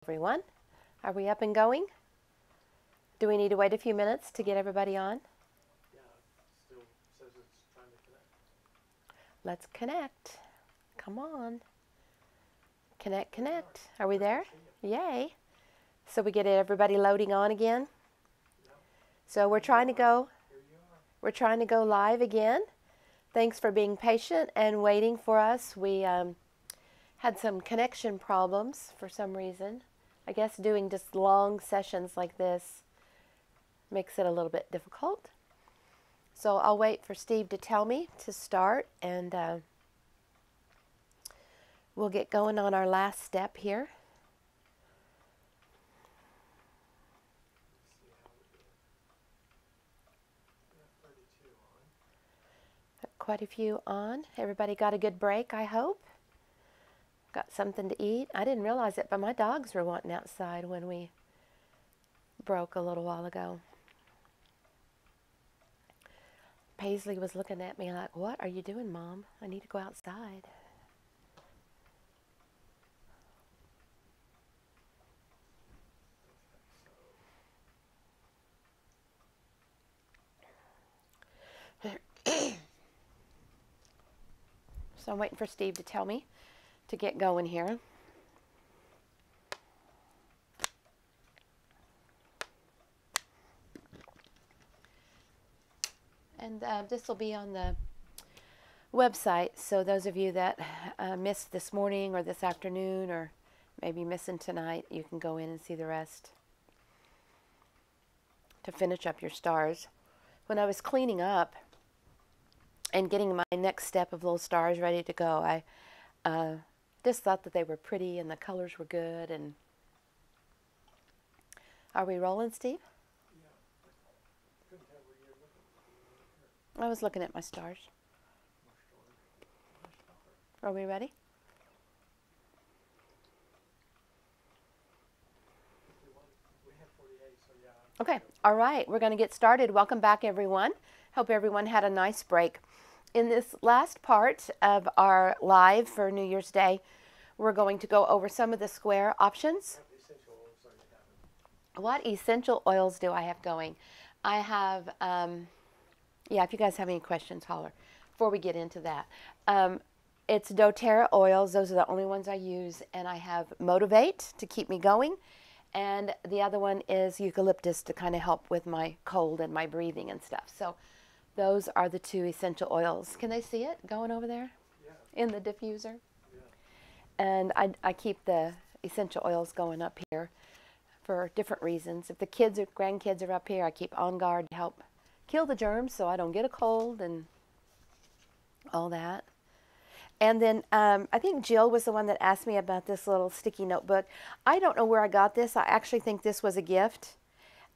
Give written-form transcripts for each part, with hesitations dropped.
Everyone, are we up and going? Do we need to wait a few minutes to get everybody on? Yeah, it still says it's trying to connect. Let's connect. Come on. Connect, connect. Are we there? Yay. So we get everybody loading on again. So we're trying to go live again. Thanks for being patient and waiting for us. We had some connection problems for some reason. I guess doing just long sessions like this makes it a little bit difficult. So I'll wait for Steve to tell me to start, and we'll get going on our last step here. Quite a few on. Everybody got a good break, I hope. Got something to eat. I didn't realize it, but my dogs were wanting outside when we broke a little while ago. Paisley was looking at me like, "What are you doing, Mom? I need to go outside." So I'm waiting for Steve to tell me to get going here. And this will be on the website, so those of you that missed this morning or this afternoon or maybe missing tonight, you can go in and see the rest to finish up your stars. When I was cleaning up and getting my next step of little stars ready to go, I just thought that they were pretty and the colors were good. And are we rolling, Steve? I was looking at my stars. Are we ready? Okay, all right, we're going to get started. Welcome back, everyone. Hope everyone had a nice break. In this last part of our live for New Year's Day, we're going to go over some of the square options. What essential oils do I have going? I have, yeah, if you guys have any questions, holler before we get into that. It's doTERRA oils. Those are the only ones I use. And I have Motivate to keep me going. And the other one is eucalyptus to kind of help with my cold and my breathing and stuff. So those are the two essential oils. Can they see it going over there? Yeah. In the diffuser? Yeah. And I keep the essential oils going up here for different reasons. If the kids or grandkids are up here, I keep On Guard to help kill the germs so I don't get a cold and all that. And then I think Jill was the one that asked me about this little sticky notebook. I don't know where I got this. I actually think this was a gift.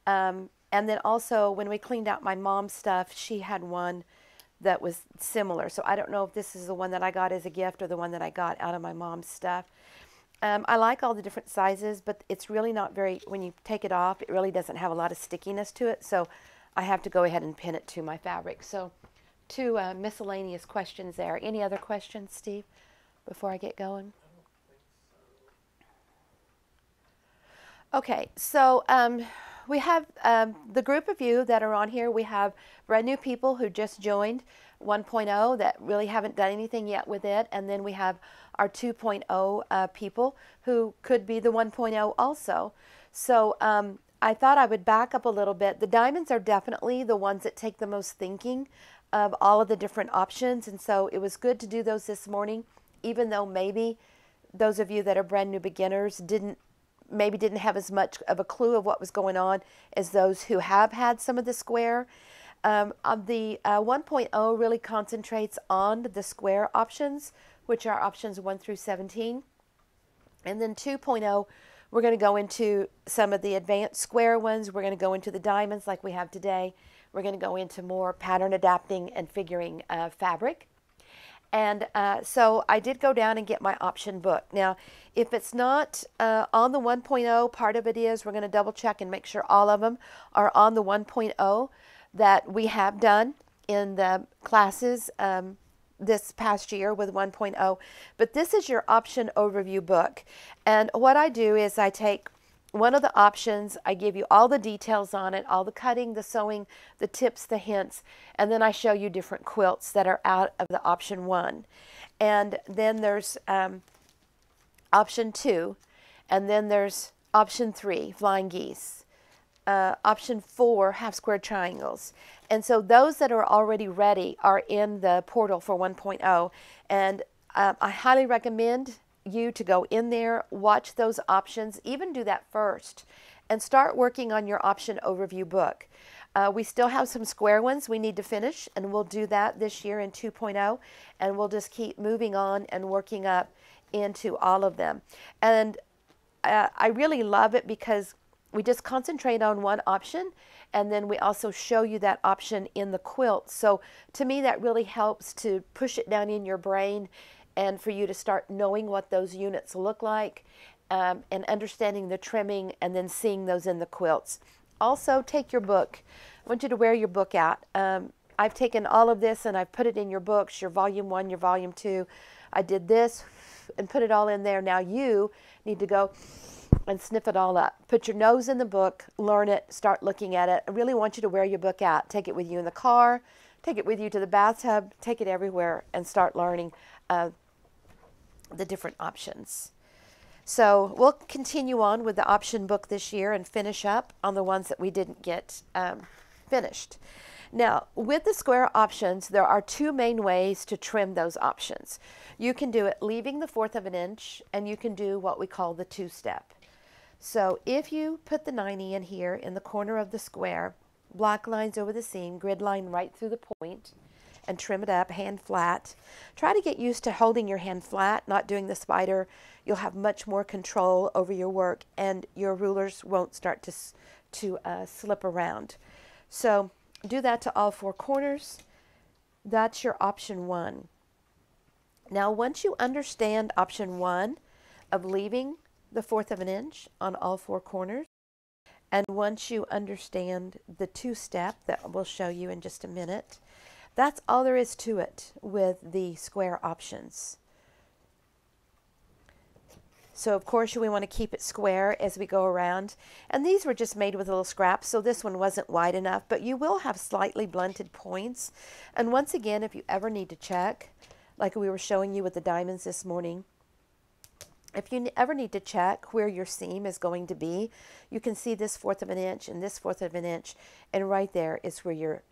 And then also when we cleaned out my mom's stuff, she had one that was similar. So I don't know if this is the one that I got as a gift or the one that I got out of my mom's stuff. I like all the different sizes, but it's really not very, when you take it off, it really doesn't have a lot of stickiness to it. So I have to go ahead and pin it to my fabric. So two miscellaneous questions there. Any other questions, Steve, before I get going? Okay, so we have the group of you that are on here. We have brand new people who just joined 1.0 that really haven't done anything yet with it. And then we have our 2.0 people who could be the 1.0 also. So I thought I would back up a little bit. The diamonds are definitely the ones that take the most thinking of all of the different options, and so it was good to do those this morning, even though maybe those of you that are brand new beginners didn't have as much of a clue of what was going on as those who have had some of the square. The 1.0 really concentrates on the square options, which are options 1 through 17. And then 2.0, we're going to go into some of the advanced square ones. We're going to go into the diamonds like we have today. We're going to go into more pattern adapting and figuring fabric. And so I did go down and get my option book. Now, if it's not on the 1.0, part of it is we're going to double check and make sure all of them are on the 1.0 that we have done in the classes this past year with 1.0, but this is your option overview book. And what I do is I take one of the options, I give you all the details on it, all the cutting, the sewing, the tips, the hints, and then I show you different quilts that are out of the option 1. And then there's option 2, and then there's option 3, flying geese. Option 4, half square triangles. And so those that are already ready are in the portal for 1.0. And I highly recommend you to go in there, watch those options, even do that first, and start working on your option overview book. We still have some square ones we need to finish, and we'll do that this year in 2.0, and we'll just keep moving on and working up into all of them. And I really love it because we just concentrate on one option, and then we also show you that option in the quilt. So to me, that really helps to push it down in your brain and for you to start knowing what those units look like, and understanding the trimming, and then seeing those in the quilts. Also, take your book. I want you to wear your book out. I've taken all of this and I've put it in your books, your volume 1, your volume 2. I did this and put it all in there. Now you need to go and sniff it all up. Put your nose in the book, learn it, start looking at it. I really want you to wear your book out. Take it with you in the car, take it with you to the bathtub, take it everywhere, and start learning the different options. So we'll continue on with the option book this year and finish up on the ones that we didn't get finished. Now, with the square options, there are 2 main ways to trim those options. You can do it leaving the 1/4 of an inch, and you can do what we call the 2-step. So if you put the 90 in here in the corner of the square, black lines over the seam, grid line right through the point, and trim it up, hand flat. Try to get used to holding your hand flat, not doing the spider. You'll have much more control over your work, and your rulers won't start to slip around. So do that to all 4 corners. That's your option 1. Now, once you understand option 1 of leaving the 1/4 of an inch on all 4 corners, and once you understand the 2-step that we'll show you in just a minute, that's all there is to it with the square options. So of course we want to keep it square as we go around. And these were just made with little scraps, so this one wasn't wide enough, but you will have slightly blunted points. And once again, if you ever need to check, like we were showing you with the diamonds this morning, if you ever need to check where your seam is going to be, you can see this 1/4 of an inch and this 1/4 of an inch, and right there is where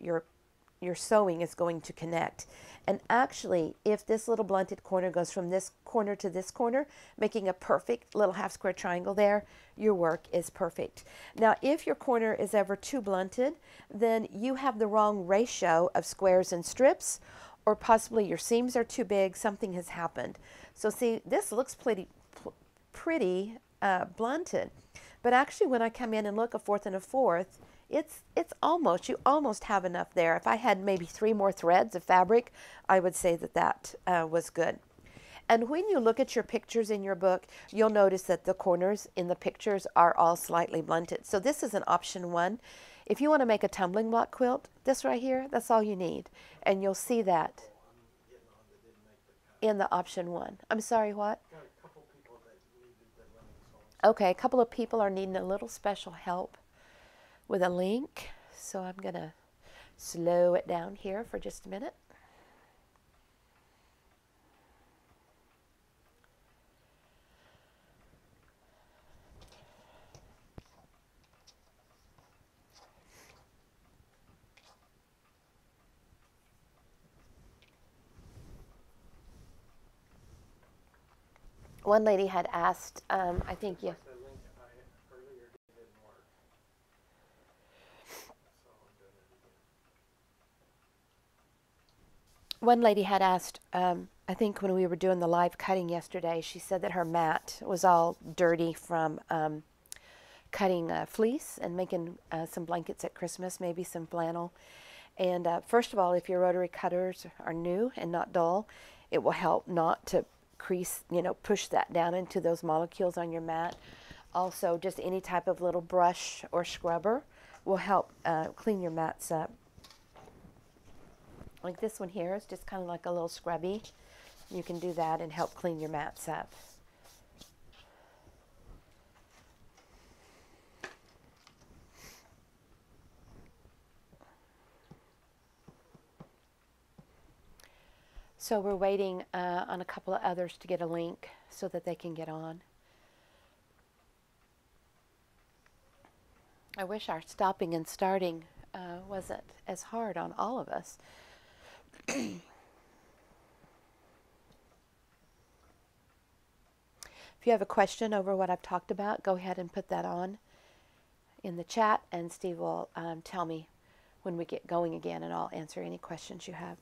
your sewing is going to connect. And actually, if this little blunted corner goes from this corner to this corner, making a perfect little half square triangle there, your work is perfect. Now, if your corner is ever too blunted, then you have the wrong ratio of squares and strips, or possibly your seams are too big, something has happened. So see, this looks pretty blunted, but actually when I come in and look a 1/4 and a 1/4, it's almost, you almost have enough there. If I had maybe 3 more threads of fabric, I would say that was good. And when you look at your pictures in your book, you'll notice that the corners in the pictures are all slightly blunted. So this is an option 1. If you want to make a tumbling block quilt, this right here, that's all you need. And you'll see that in the option 1. I'm sorry, what? Got a couple people that needed the link. Okay, a couple of people are needing a little special help with a link. So I'm going to slow it down here for just a minute. One lady had asked, I think you. The link I earlier didn't work. So I'm doing it again. One lady had asked, I think when we were doing the live cutting yesterday, she said that her mat was all dirty from cutting fleece and making some blankets at Christmas, maybe some flannel. And first of all, if your rotary cutters are new and not dull, it will help not to crease, push that down into those molecules on your mat. Also, just any type of little brush or scrubber will help clean your mats up. Like this one here is just kind of like a little scrubby. You can do that and help clean your mats up. So we're waiting on a couple of others to get a link so that they can get on. I wish our stopping and starting wasn't as hard on all of us. If you have a question over what I've talked about, go ahead and put that on in the chat, and Steve will tell me when we get going again, and I'll answer any questions you have.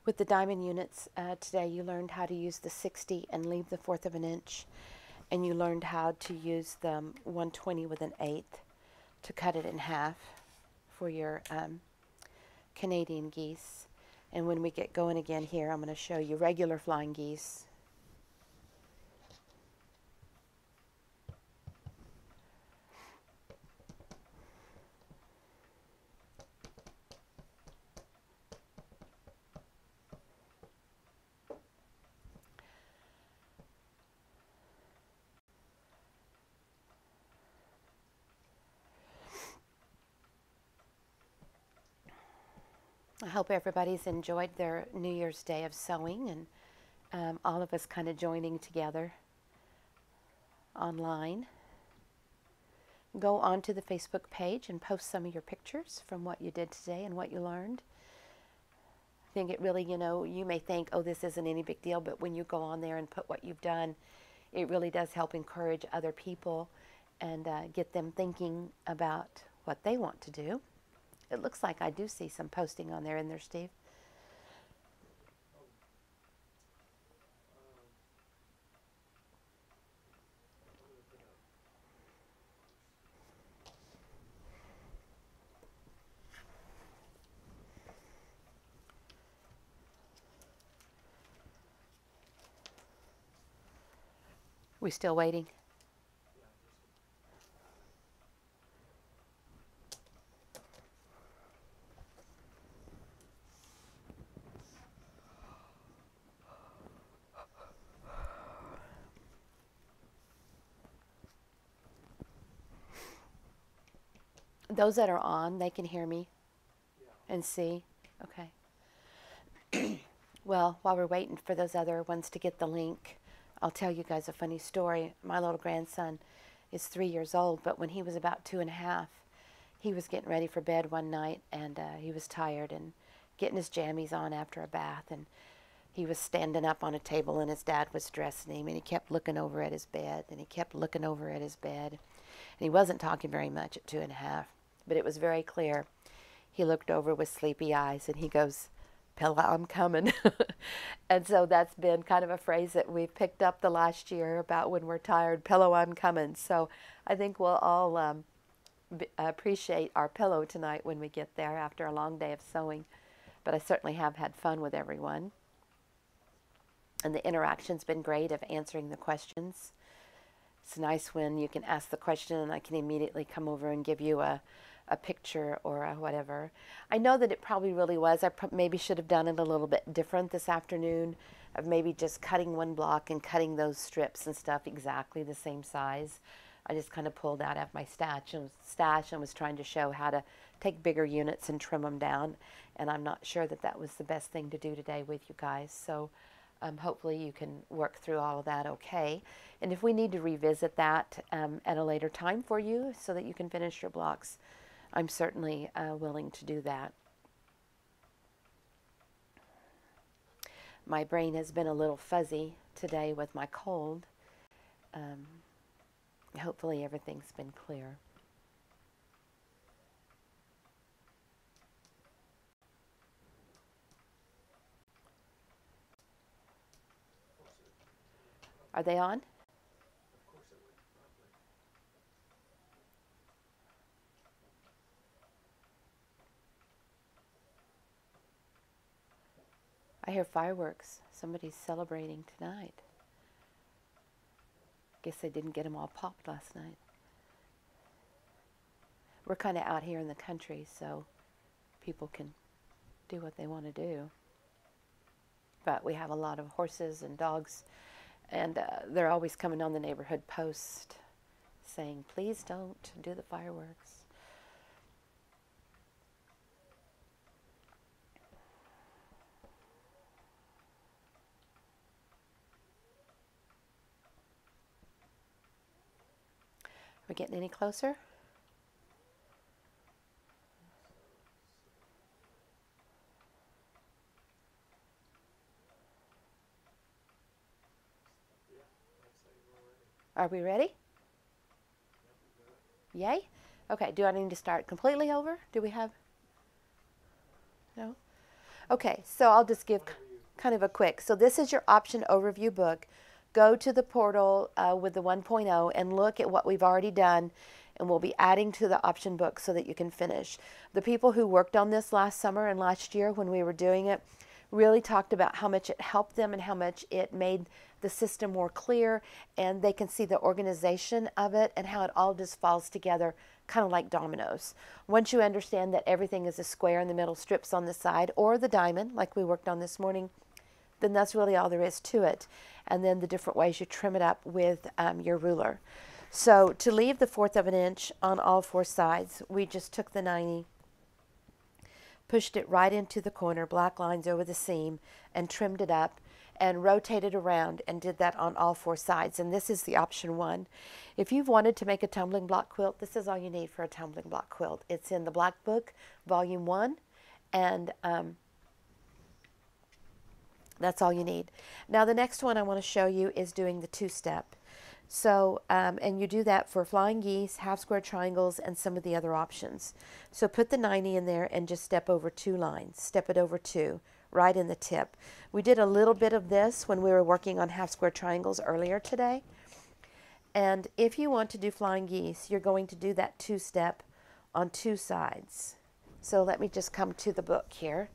With the diamond units today, you learned how to use the 60 and leave the 1/4 of an inch, and you learned how to use the 120 with an 1/8 to cut it in half for your Canadian geese. And when we get going again here, I'm going to show you regular flying geese. I hope everybody's enjoyed their New Year's Day of sewing, and all of us kind of joining together online. Go onto the Facebook page and post some of your pictures from what you did today and what you learned. I think it really, you may think, oh, this isn't any big deal, but when you go on there and put what you've done, it really does help encourage other people and get them thinking about what they want to do. It looks like I do see some posting on there, in there, Steve. We still waiting? Those that are on, they can hear me and see. Okay. Well, while we're waiting for those other ones to get the link, I'll tell you guys a funny story. My little grandson is 3 years old, but when he was about 2.5, he was getting ready for bed one night, and he was tired and getting his jammies on after a bath, and he was standing up on a table, and his dad was dressing him, and he kept looking over at his bed, and he kept looking over at his bed, and he wasn't talking very much at 2.5, but it was very clear. He looked over with sleepy eyes, and he goes, "Pella, I'm coming." And so that's been kind of a phrase that we've picked up the last year about when we're tired. "Pillow, I'm coming." So I think we'll all appreciate our pillow tonight when we get there after a long day of sewing. But I certainly have had fun with everyone. And the interaction's been great of answering the questions. It's nice when you can ask the question and I can immediately come over and give you a picture or a whatever. I know that it probably really was. I maybe should have done it a little bit different this afternoon, of maybe just cutting one block and cutting those strips and stuff exactly the same size. I just kind of pulled that out of my stash and was trying to show how to take bigger units and trim them down. And I'm not sure that that was the best thing to do today with you guys. So hopefully you can work through all of that okay. And if we need to revisit that at a later time for you so that you can finish your blocks, I'm certainly willing to do that. My brain has been a little fuzzy today with my cold. Hopefully everything's been clear. Are they on? Of course it would, probably. I hear fireworks. Somebody's celebrating tonight. Guess they didn't get them all popped last night. We're kind of out here in the country, so people can do what they want to do. But we have a lot of horses and dogs, and they're always coming on the neighborhood post saying, please don't do the fireworks. Are we getting any closer? Yeah, I'd say we're ready. Are we ready? Yep, Yay? Okay, do I need to start completely over? Do we have? No? Okay, so I'll just give kind of a quick. So this is your option overview book. Go to the portal with the 1.0 and look at what we've already done, and we'll be adding to the option book so that you can finish. The people who worked on this last summer and last year when we were doing it really talked about how much it helped them and how much it made the system more clear, and they can see the organization of it and how it all just falls together kind of like dominoes. Once you understand that everything is a square in the middle, strips on the side, or the diamond like we worked on this morning, then that's really all there is to it. And then the different ways you trim it up with your ruler. So to leave the 1/4 of an inch on all 4 sides, we just took the 90, pushed it right into the corner, black lines over the seam, and trimmed it up and rotated around and did that on all 4 sides. And this is the option 1. If you've wanted to make a tumbling block quilt, this is all you need for a tumbling block quilt. It's in the Black Book, Volume 1, and that's all you need. Now the next one I want to show you is doing the 2-step. So, and you do that for flying geese, half square triangles, and some of the other options. So put the 90 in there and just step over 2 lines. Step it over 2, right in the tip. We did a little bit of this when we were working on half square triangles earlier today. And if you want to do flying geese, you're going to do that 2-step on 2 sides. So let me just come to the book here.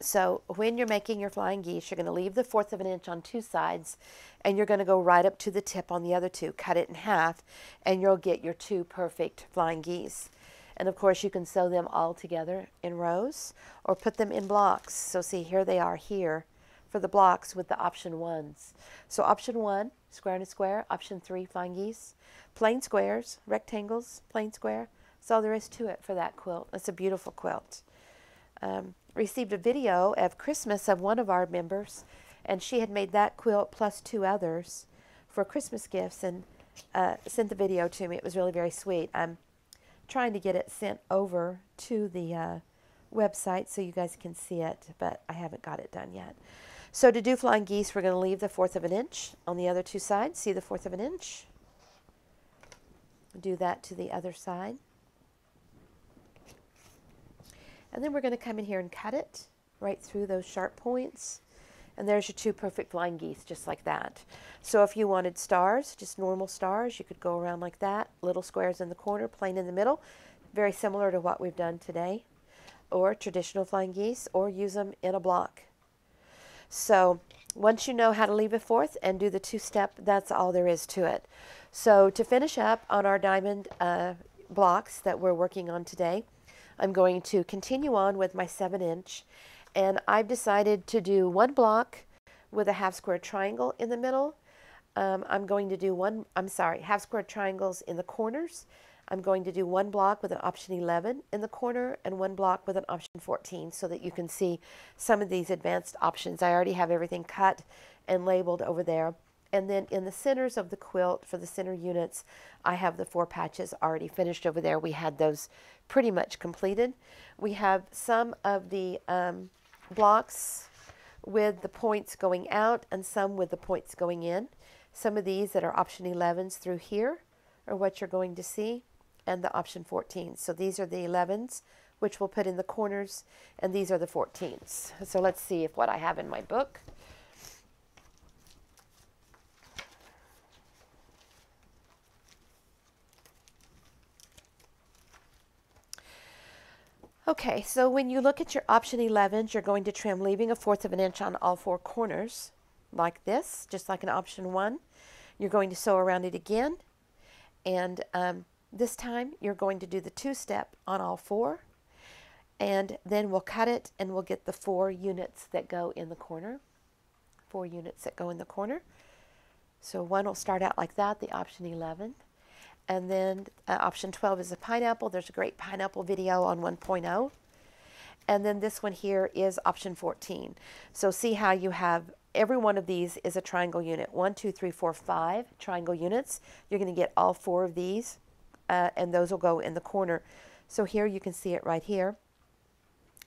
So when you're making your flying geese, you're going to leave the 1/4 of an inch on 2 sides, and you're going to go right up to the tip on the other 2. Cut it in half, and you'll get your 2 perfect flying geese. And of course, you can sew them all together in rows or put them in blocks. So see, here they are here for the blocks with the option 1s. So option 1, square and a square. Option 3, flying geese. Plain squares, rectangles, plain square. That's all there is to it for that quilt. It's a beautiful quilt. Received a video of Christmas of one of our members, and she had made that quilt plus 2 others for Christmas gifts and sent the video to me. It was really very sweet. I'm trying to get it sent over to the website so you guys can see it, but I haven't got it done yet. So to do flying geese, we're going to leave the 1/4 of an inch on the other 2 sides. See the 1/4 of an inch? Do that to the other side. And then we're going to come in here and cut it right through those sharp points. And there's your 2 perfect flying geese, just like that. So if you wanted stars, just normal stars, you could go around like that. Little squares in the corner, plain in the middle. Very similar to what we've done today. Or traditional flying geese, or use them in a block. So once you know how to leave a 1/4 and do the 2-step, that's all there is to it. So to finish up on our diamond blocks that we're working on today, I'm going to continue on with my 7-inch, and I've decided to do 1 block with a half square triangle in the middle. I'm going to do half square triangles in the corners. I'm going to do 1 block with an option 11 in the corner and 1 block with an option 14 so that you can see some of these advanced options. I already have everything cut and labeled over there. And then in the centers of the quilt for the center units, I have the 4 patches already finished over there. We had those pretty much completed. We have some of the blocks with the points going out and some with the points going in. Some of these that are option 11s through here are what you're going to see, and the option 14s. So these are the 11s, which we'll put in the corners, and these are the 14s. So let's see if what I have in my book. Okay, so when you look at your option 11s, you're going to trim leaving 1/4 of an inch on all 4 corners like this, just like an option 1. You're going to sew around it again, and this time you're going to do the 2-step on all 4, and then we'll cut it and we'll get the 4 units that go in the corner. 4 units that go in the corner. So one will start out like that, the option 11. And then option 12 is a pineapple. There's a great pineapple video on 1.0. And then this one here is option 14. So see how you have every one of these is a triangle unit. 1, 2, 3, 4, 5 triangle units. You're going to get all 4 of these, and those will go in the corner. So here you can see it right here.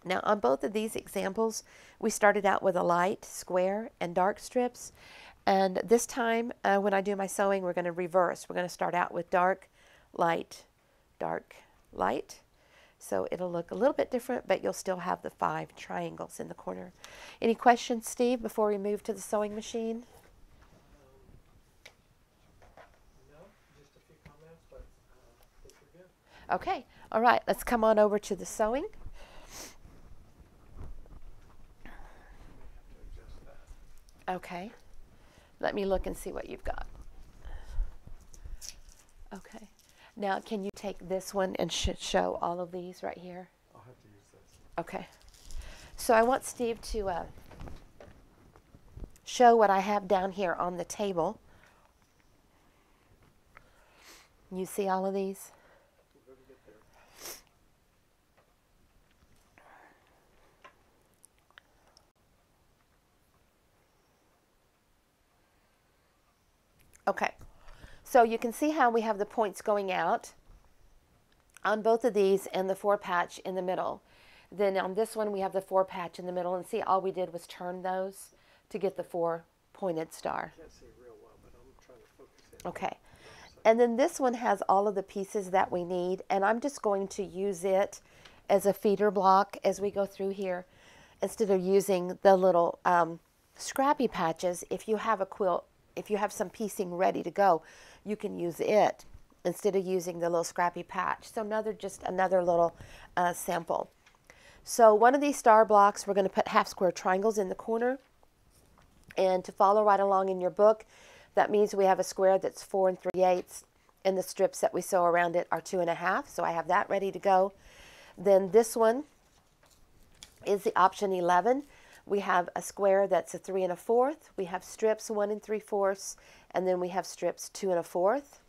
Now on both of these examples, we started out with a light, square, and dark strips. And this time, when I do my sewing, we're going to reverse. We're going to start out with dark, light, dark, light. So it'll look a little bit different, but you'll still have the 5 triangles in the corner. Any questions, Steve, before we move to the sewing machine? No, just a few comments, but I think we're good. Okay. All right. Let's come on over to the sewing. We have to adjust that. Okay. Let me look and see what you've got. Okay. Now, can you take this one and show all of these right here? I'll have to use this. Okay. So I want Steve to show what I have down here on the table. You see all of these? We're going to get there. Okay. So you can see how we have the points going out on both of these and the 4 patch in the middle. Then on this one we have the 4 patch in the middle, and see all we did was turn those to get the 4 pointed star. I can't see real well, but I'm trying to focus in. Okay. And then this one has all of the pieces that we need, and I'm just going to use it as a feeder block as we go through here instead of using the little scrappy patches. If you have a quilt, if you have some piecing ready to go, you can use it instead of using the little scrappy patch. So just another little sample. So one of these star blocks, we're going to put half square triangles in the corner. And to follow right along in your book, that means we have a square that's 4 3/8, and the strips that we sew around it are 2 1/2. So I have that ready to go. Then this one is the option 11. We have a square that's a 3 1/4. We have strips 1 3/4, and then we have strips 2 1/4.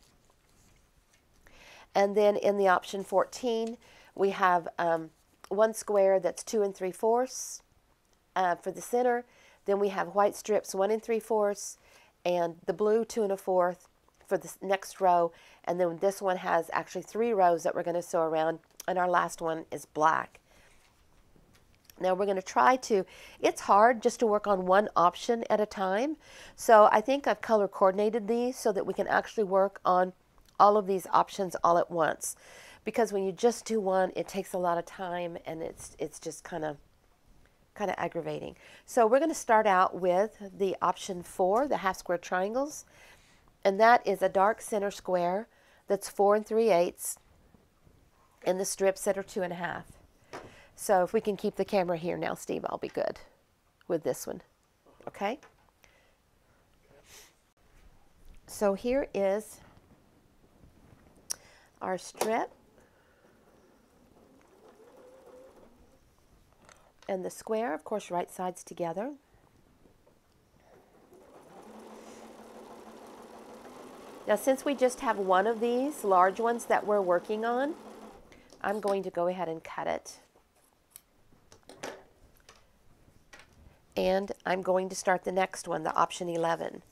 And then in the option 14, we have one square that's 2 3/4 for the center. Then we have white strips 1 3/4, and the blue 2 1/4 for the next row. And then this one has actually 3 rows that we're going to sew around, and our last one is black. Now we're going to try to, it's hard just to work on one option at a time. So I think I've color coordinated these so that we can actually work on all of these options all at once. Because when you just do one, it takes a lot of time, and it's just kind of aggravating. So we're going to start out with the option 4, the half square triangles. And that is a dark center square that's 4 3/8, and the strips that are 2 1/2. So if we can keep the camera here now, Steve, I'll be good with this one. Okay? So here is our strip. And the square, of course, right sides together. Now, since we just have one of these large ones that we're working on, I'm going to go ahead and cut it. And I'm going to start the next one, the option 11.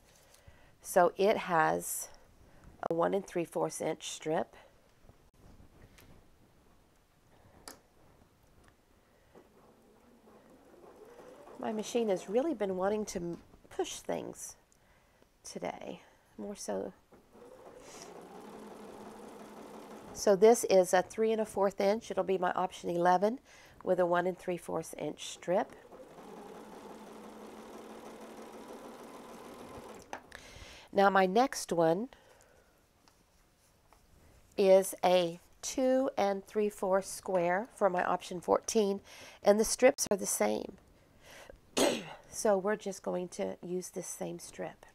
So it has a 1 3/4 inch strip. My machine has really been wanting to push things today, more so. So this is a 3 1/4 inch. It'll be my option 11 with a 1 3/4 inch strip. Now my next one is a 2 3/4 square for my option 14, and the strips are the same. So we're just going to use this same strip.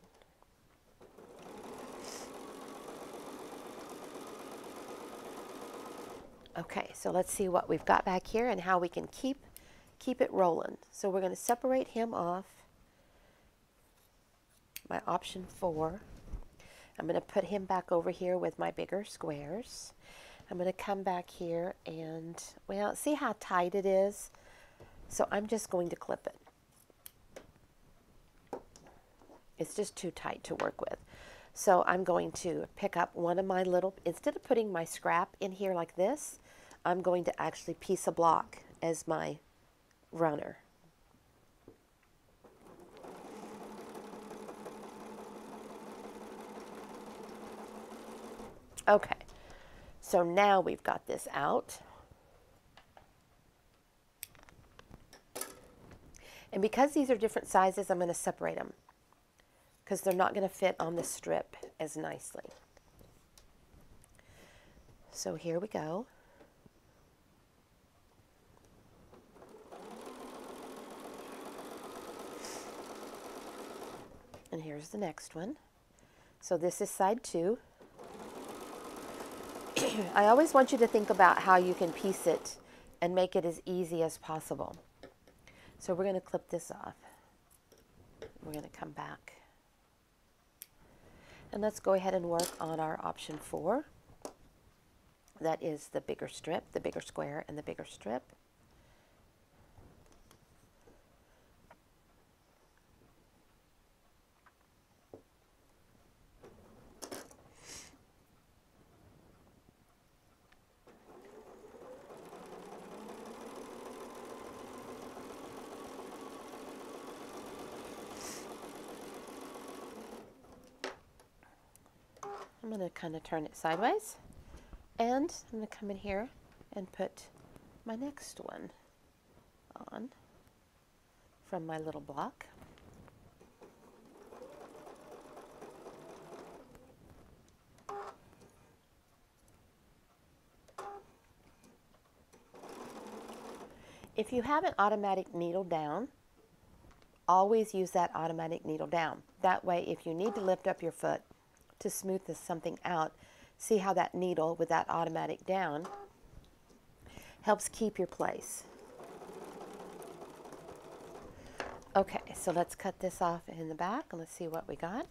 Okay, so let's see what we've got back here and how we can keep it rolling. So we're going to separate him off. My option 4. I'm going to put him back over here with my bigger squares. I'm going to come back here and, well, see how tight it is? So I'm just going to clip it. It's just too tight to work with. So I'm going to pick up one of my little, instead of putting my scrap in here like this, I'm going to actually piece a block as my runner. Okay, so now we've got this out. And because these are different sizes, I'm going to separate them because they're not going to fit on the strip as nicely. So here we go. And here's the next one. So this is side 2. I always want you to think about how you can piece it and make it as easy as possible. So we're going to clip this off. We're going to come back. And let's go ahead and work on our option 4. That is the bigger strip, the bigger square, and the bigger strip. I'm going to kind of turn it sideways, and I'm going to come in here and put my next one on from my little block. If you have an automatic needle down, always use that automatic needle down. That way, if you need to lift up your foot to smooth something out, see how that needle with that automatic down helps keep your place. Okay, so let's cut this off in the back and let's see what we got.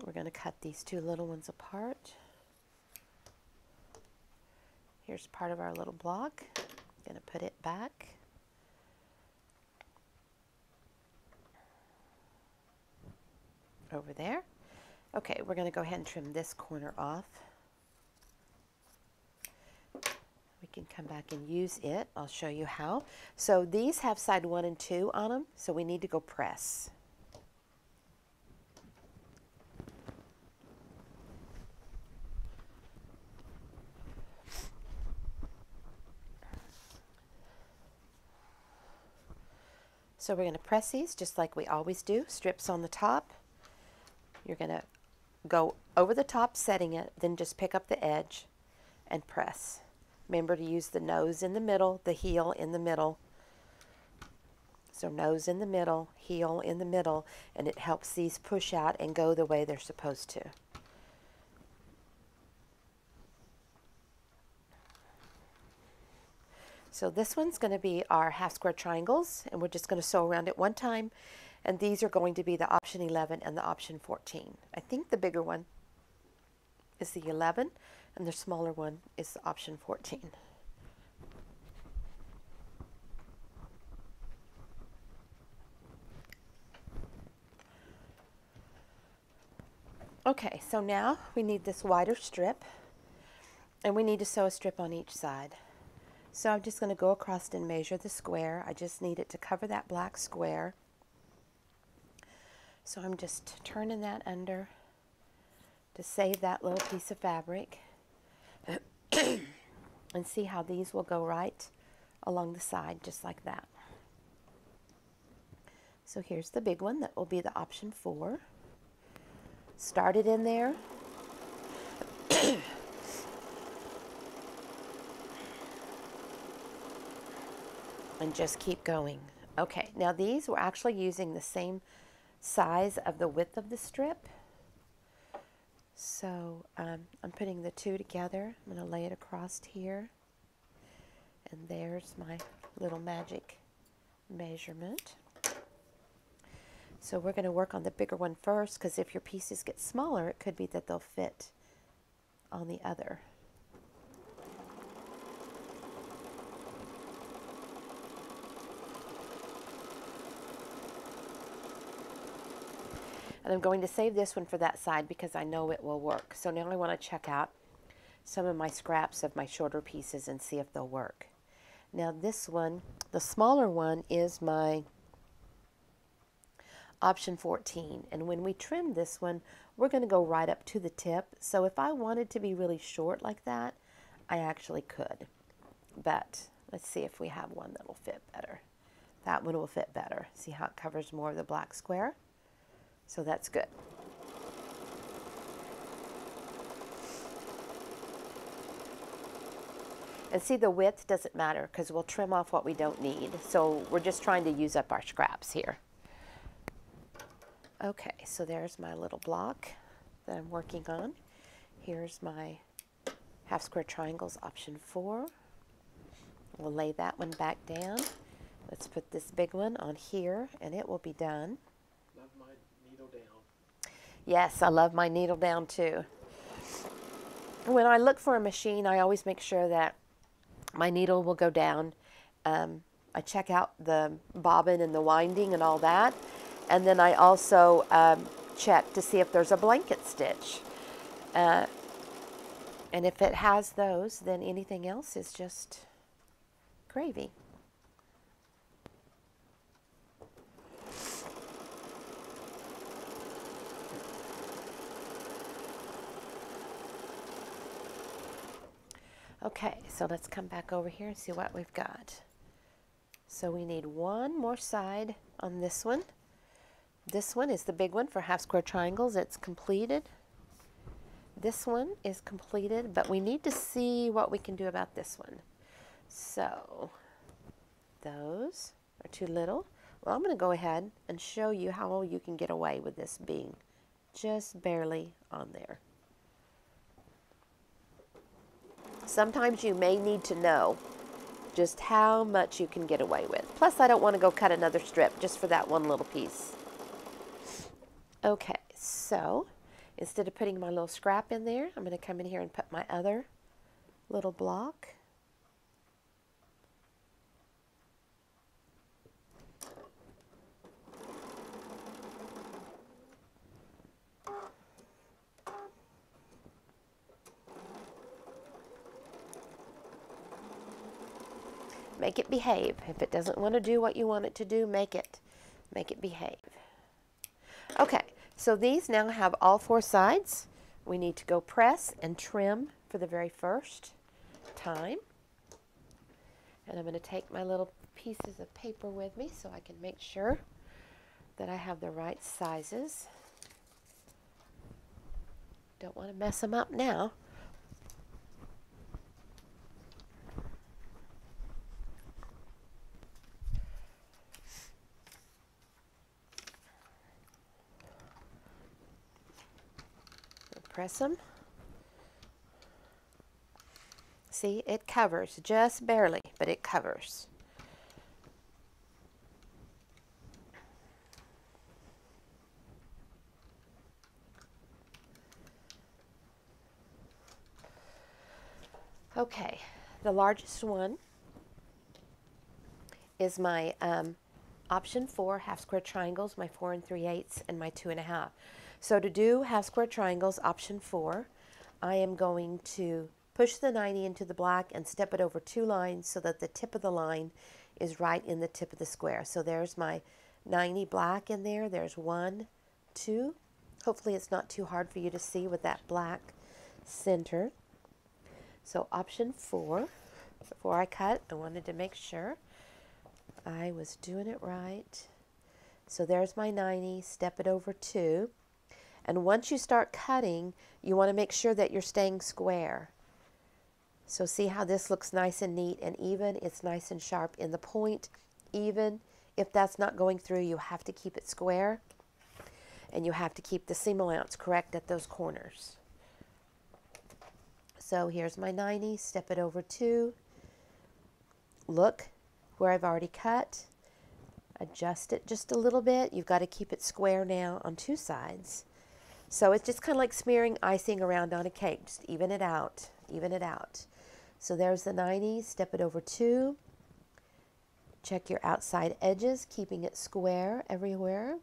We're going to cut these two little ones apart. Here's part of our little block. Going to put it back. Over there. Okay, we're going to go ahead and trim this corner off. We can come back and use it. I'll show you how. So these have side 1 and 2 on them, so we need to go press. So we're going to press these just like we always do. Strips on the top. You're going to go over the top setting it, then just pick up the edge and press. Remember to use the nose in the middle, the heel in the middle. So nose in the middle, heel in the middle, and it helps these push out and go the way they're supposed to. So this one's going to be our half square triangles, and we're just going to sew around it one time. And these are going to be the option 11 and the option 14. I think the bigger one is the 11, and the smaller one is the option 14. Okay, so now we need this wider strip, and we need to sew a strip on each side. So I'm just going to go across and measure the square. I just need it to cover that black square. So I'm just turning that under to save that little piece of fabric. And see how these will go right along the side, just like that. So here's the big one. That will be the option 4. Start it in there. and just keep going. Okay, now these we're actually using the same size of the width of the strip. So I'm putting the two together. I'm going to lay it across here. And there's my little magic measurement. So we're going to work on the bigger one first, because if your pieces get smaller, it could be that they'll fit on the other. And I'm going to save this one for that side because I know it will work. So now I want to check out some of my scraps of my shorter pieces and see if they'll work. Now this one, the smaller one, is my option 14. And when we trim this one, we're going to go right up to the tip. So if I wanted to be really short like that, I actually could. But let's see if we have one that will fit better. That one will fit better. See how it covers more of the black square? So that's good. And see, the width doesn't matter because we'll trim off what we don't need. So we're just trying to use up our scraps here. Okay, so there's my little block that I'm working on. Here's my half square triangles, option 4. We'll lay that one back down. Let's put this big one on here and it will be done. Love my needle down. Yes, I love my needle down too. When I look for a machine, I always make sure that my needle will go down. I check out the bobbin and the winding and all that. And then I also check to see if there's a blanket stitch. And if it has those, then anything else is just gravy. Okay, so let's come back over here and see what we've got. So we need one more side on this one. This one is the big one for half square triangles. It's completed. This one is completed, but we need to see what we can do about this one. So those are too little. Well, I'm going to go ahead and show you how you can get away with this being just barely on there. Sometimes you may need to know just how much you can get away with. Plus, I don't want to go cut another strip just for that one little piece. Okay, so instead of putting my little scrap in there, I'm going to come in here and put my other little block. Make it behave. If it doesn't want to do what you want it to do, make it behave. Okay, so these now have all 4 sides. We need to go press and trim for the very first time. And I'm going to take my little pieces of paper with me so I can make sure that I have the right sizes. Don't want to mess them up now. Press them. See, it covers just barely, but it covers. Okay, the largest one is my option 4 half square triangles, my 4 3/8 and my 2 1/2. So to do half square triangles, option 4, I am going to push the 90 into the black and step it over 2 lines so that the tip of the line is right in the tip of the square. So there's my 90 black in there. There's 1, 2. Hopefully it's not too hard for you to see with that black center. So option 4, before I cut, I wanted to make sure I was doing it right. So there's my 90, step it over 2. And once you start cutting, you want to make sure that you're staying square. So see how this looks nice and neat and even? It's nice and sharp in the point. Even if that's not going through, you have to keep it square. And you have to keep the seam allowance correct at those corners. So here's my 90, step it over 2. Look where I've already cut. Adjust it just a little bit. You've got to keep it square now on 2 sides. So it's just kind of like smearing icing around on a cake. Just even it out, even it out. So there's the 90, step it over 2. Check your outside edges, keeping it square everywhere.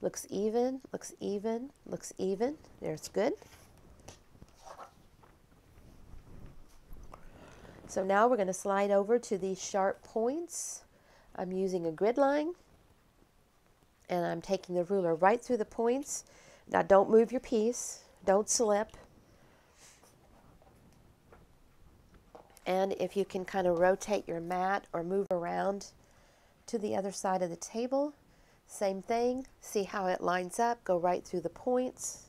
Looks even, looks even, looks even. There's good. So now we're going to slide over to these sharp points. I'm using a grid line, and I'm taking the ruler right through the points. Now don't move your piece, don't slip. And if you can kind of rotate your mat or move around to the other side of the table, same thing. See how it lines up, go right through the points.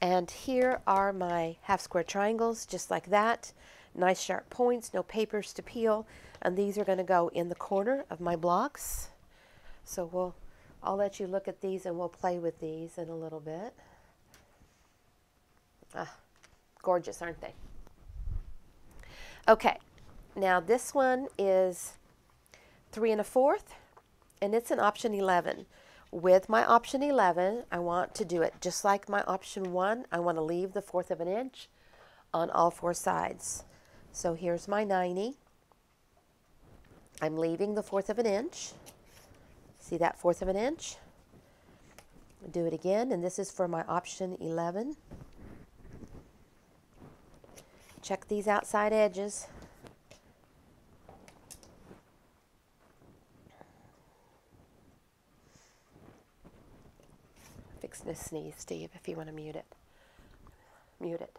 And here are my half square triangles, just like that. Nice sharp points, no papers to peel. And these are going to go in the corner of my blocks. So I'll let you look at these and we'll play with these in a little bit. Ah, gorgeous, aren't they? Okay, now this one is 3 1/4, and it's an option 11. With my option 11, I want to do it just like my option 1. I want to leave the 1/4 of an inch on all 4 sides. So here's my 90. I'm leaving the 1/4 of an inch. See that 1/4 of an inch? Do it again, and this is for my option 11. Check these outside edges. Fixing to sneeze, Steve, if you want to mute it. Mute it.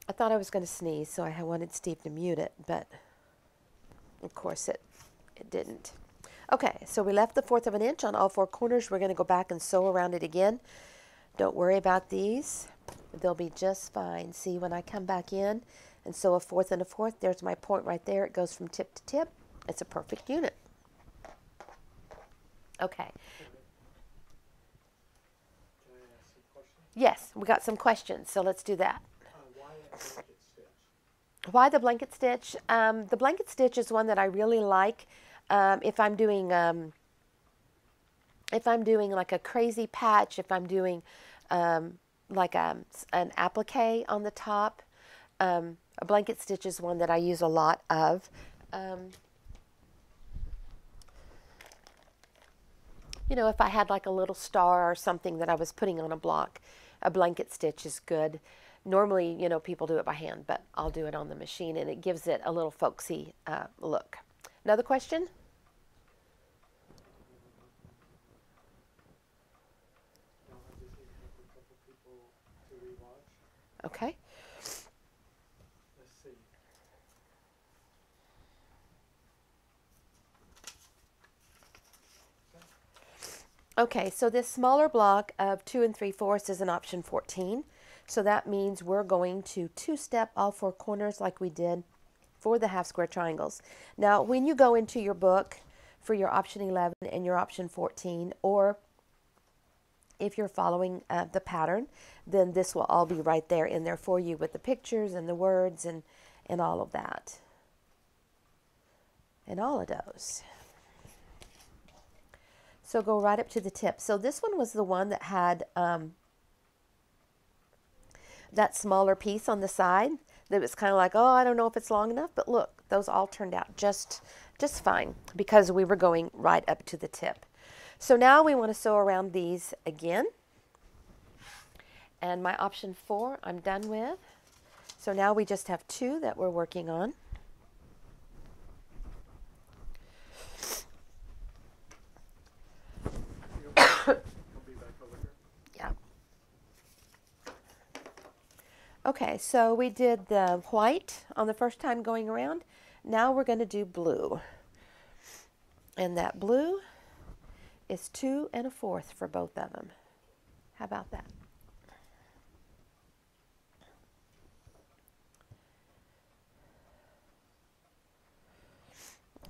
I thought I was going to sneeze, so I wanted Steve to mute it, but of course it didn't. Okay, so we left the 1/4 of an inch on all 4 corners. We're going to go back and sew around it again. Don't worry about these. They'll be just fine. See, when I come back in and sew a 1/4 and a 1/4, there's my point right there. It goes from tip to tip. It's a perfect unit. Okay. Can I ask some questions? Yes, we got some questions, so let's do that. Why a blanket stitch? Why the blanket stitch? The blanket stitch is one that I really like. If I'm doing like a crazy patch, if I'm doing like an applique on the top, a blanket stitch is one that I use a lot of. You know, if I had like a little star or something that I was putting on a block, a blanket stitch is good. Normally, you know, people do it by hand, but I'll do it on the machine, and it gives it a little folksy look. Another question? No, I just need to have a couple people to rewatch. Okay. Let's see. Okay, so this smaller block of 2 3/4 is an option 14. So that means we're going to 2-step all 4 corners like we did for the half square triangles. Now, when you go into your book for your option 11 and your option 14, or if you're following the pattern, then this will all be right there in there for you with the pictures and the words and all of that. And all of those. So go right up to the tip. So this one was the one that had that smaller piece on the side that was kind of like, oh, I don't know if it's long enough, but look, those all turned out just fine because we were going right up to the tip. So now we want to sew around these again. And my option 4 I'm done with. So now we just have 2 that we're working on. I'll be back over here. Okay, so we did the white on the first time going around. Now we're going to do blue. And that blue is 2 1/4 for both of them. How about that?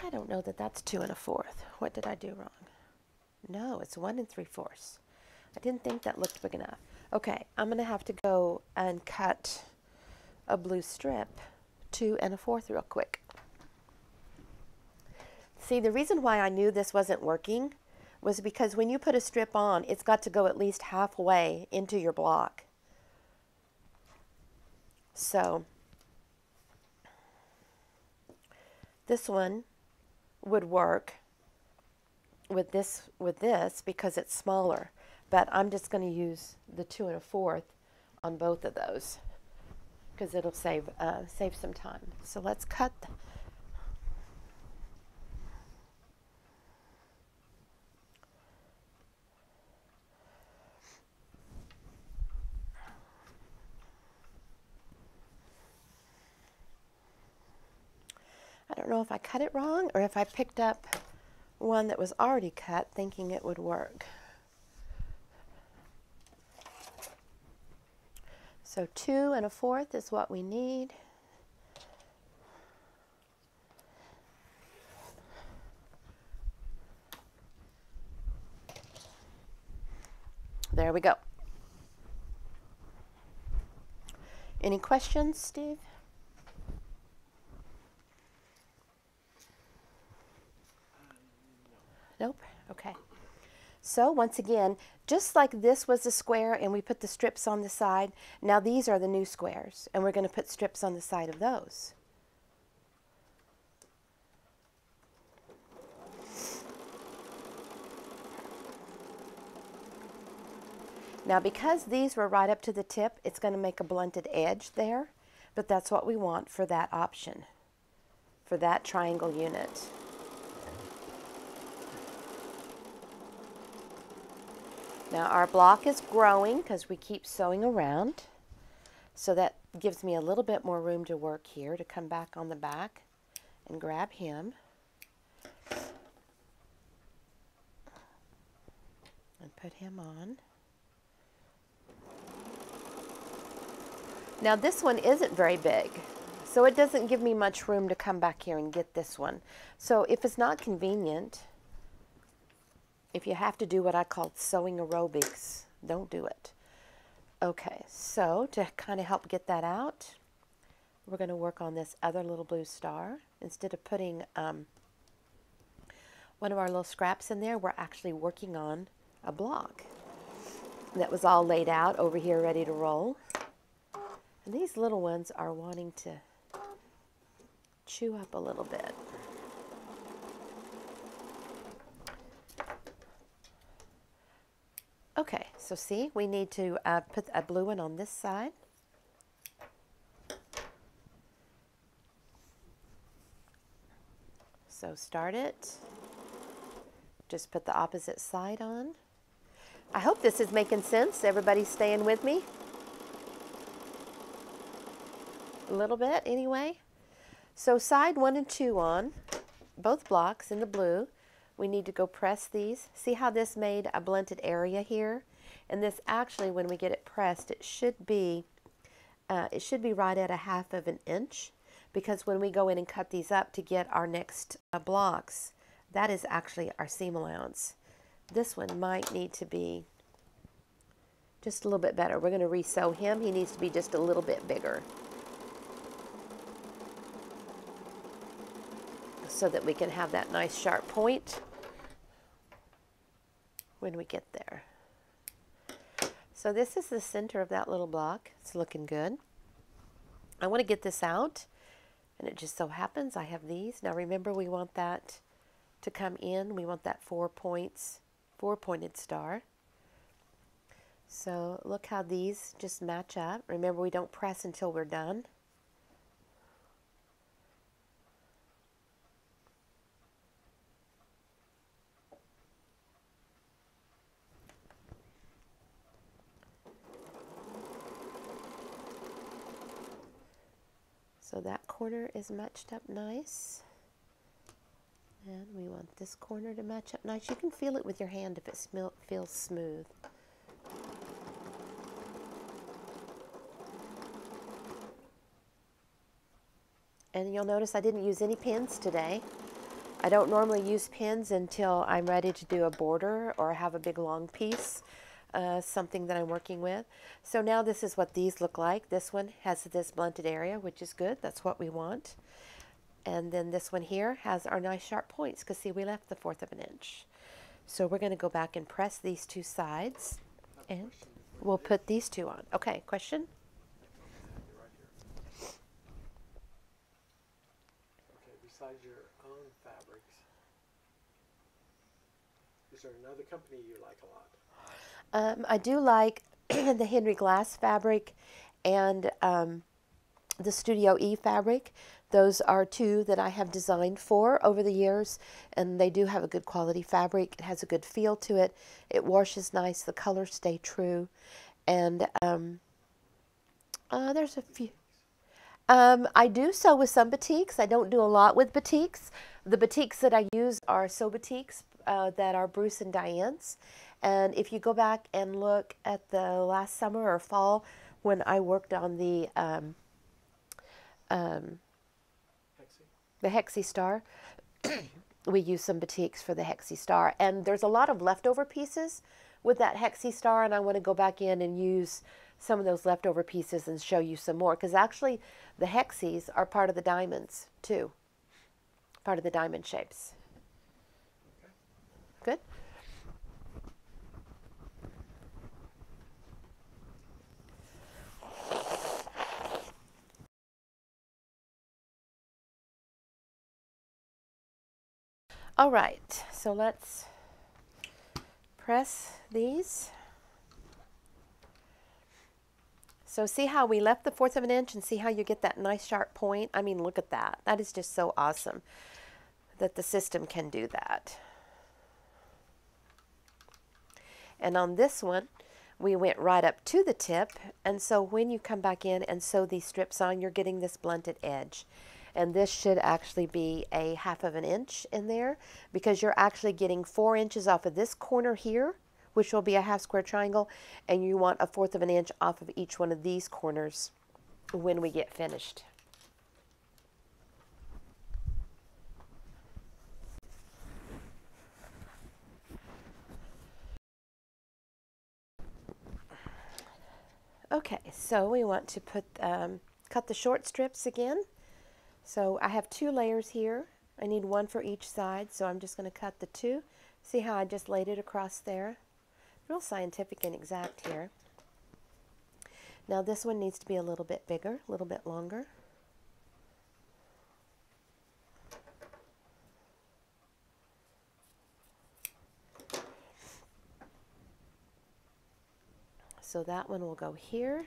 I don't know that that's 2 1/4. What did I do wrong? No, it's 1 3/4. I didn't think that looked big enough. Okay, I'm going to have to go and cut a blue strip 2 1/4 real quick. See, the reason why I knew this wasn't working was because when you put a strip on, it's got to go at least halfway into your block. So this one would work with this because it's smaller, but I'm just going to use the 2 1/4 on both of those because it'll save some time. So let's cut. I don't know if I cut it wrong or if I picked up one that was already cut thinking it would work. So 2 1/4 is what we need. There we go. Any questions, Steve? Nope. Okay. So once again, just like this was a square and we put the strips on the side, now these are the new squares and we're going to put strips on the side of those. Now because these were right up to the tip, it's going to make a blunted edge there, but that's what we want for that option, for that triangle unit. Now our block is growing because we keep sewing around, so that gives me a little bit more room to work here to come back on the back and grab him. And put him on. Now this one isn't very big, so it doesn't give me much room to come back here and get this one. So if it's not convenient, if you have to do what I call sewing aerobics, don't do it. Okay, so to kind of help get that out, we're going to work on this other little blue star. Instead of putting one of our little scraps in there, we're actually working on a block that was all laid out over here ready to roll. And these little ones are wanting to chew up a little bit. Okay, so see, we need to put a blue one on this side. So start it. Just put the opposite side on. I hope this is making sense. Everybody's staying with me? A little bit anyway. So side 1 and 2 on, both blocks in the blue. We need to go press these. See how this made a blunted area here? And this actually, when we get it pressed, it should be right at 1/2 of an inch, because when we go in and cut these up to get our next blocks, that is actually our seam allowance. This one might need to be just a little bit better. We're going to re-sew him. He needs to be just a little bit bigger, so that we can have that nice sharp point when we get there. So this is the center of that little block. It's looking good. I want to get this out, and it just so happens I have these. Now remember, we want that to come in. We want that 4 points, 4-pointed star. So look how these just match up. Remember, we don't press until we're done. So that corner is matched up nice. And we want this corner to match up nice. You can feel it with your hand if it feels smooth. And you'll notice I didn't use any pins today. I don't normally use pins until I'm ready to do a border or have a big long piece, something that I'm working with. So now this is what these look like. This one has this blunted area, which is good. That's what we want. And then this one here has our nice sharp points, because see, we left the 1/4 of an inch. So we're going to go back and press these two sides, and we'll put these two on. Okay, question? Right here. Okay, besides your own fabrics, is there another company you like a lot? I do like the Henry Glass fabric and the Studio E fabric. Those are two that I have designed for over the years, and they do have a good quality fabric. It has a good feel to it. It washes nice. The colors stay true. And there's a few. I do sew with some batiks. I don't do a lot with batiks. The batiks that I use are sew batiks that are Bruce and Diane's. And if you go back and look at the last summer or fall when I worked on the Hexie Star, we use some batiks for the Hexie Star. And there's a lot of leftover pieces with that Hexie Star, and I want to go back in and use some of those leftover pieces and show you some more, because actually the Hexies are part of the diamonds too, part of the diamond shapes. Good? All right, so let's press these. So see how we left the 1/4 of an inch, and see how you get that nice sharp point? I mean, look at that. That is just so awesome that the system can do that. And on this one, we went right up to the tip, and so when you come back in and sew these strips on, you're getting this blunted edge. And this should actually be a 1/2 of an inch in there, because you're actually getting 4 inches off of this corner here, which will be a 1/2 square triangle, and you want a 1/4 of an inch off of each one of these corners when we get finished. Okay, so we want to cut the short strips again. So I have 2 layers here. I need 1 for each side, so I'm just going to cut the 2. See how I just laid it across there? Real scientific and exact here. Now this one needs to be a little bit bigger, a little bit longer. So that one will go here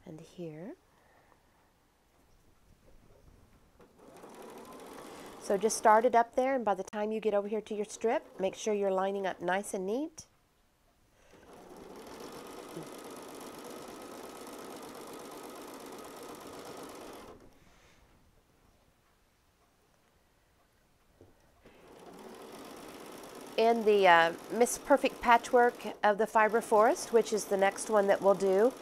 and here. So just start it up there, and by the time you get over here to your strip, make sure you're lining up nice and neat. In the Miss Perfect Patchwork of the Fiber Forest, which is the next one that we'll do,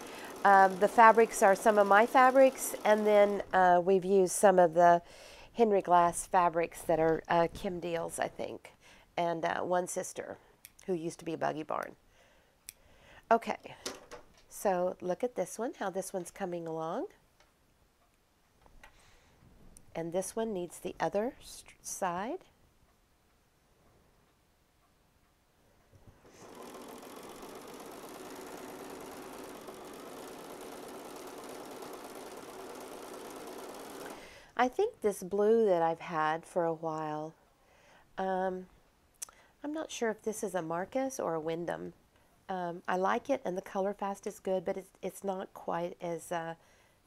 the fabrics are some of my fabrics, and then we've used some of the Henry Glass fabrics that are Kim Deal's, I think, and one sister who used to be Buggy Barn. Okay, so look at this one, how this one's coming along. And this one needs the other side. I think this blue that I've had for a while, I'm not sure if this is a Marcus or a Wyndham. I like it, and the color fast is good, but it's not quite as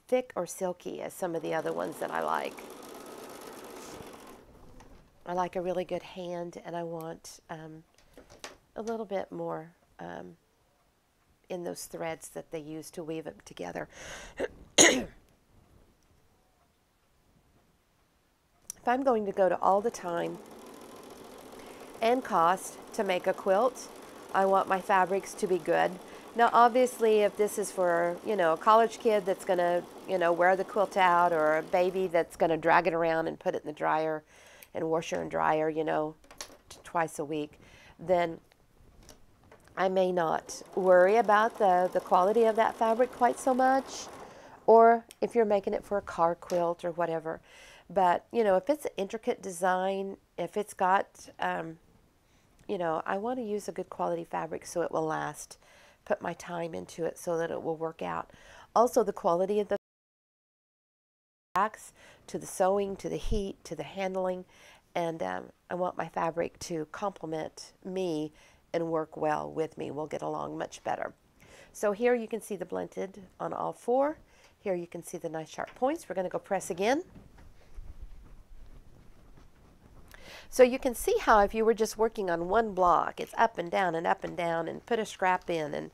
thick or silky as some of the other ones that I like. I like a really good hand, and I want a little bit more in those threads that they use to weave them together. If I'm going to go to all the time and cost to make a quilt, I want my fabrics to be good. Now, obviously, if this is for, a college kid that's going to, wear the quilt out, or a baby that's going to drag it around and put it in the dryer and washer and dryer, twice a week, then I may not worry about the quality of that fabric quite so much. Or if you're making it for a car quilt or whatever. But, if it's an intricate design, if it's got, I want to use a good quality fabric so it will last. Put my time into it so that it will work out. Also, the quality of the fabrics, to the sewing, to the heat, to the handling. And I want my fabric to complement me and work well with me. We'll get along much better. So here you can see the blended on all four. Here you can see the nice sharp points. We're going to go press again. So you can see how if you were just working on one block, it's up and down and put a scrap in and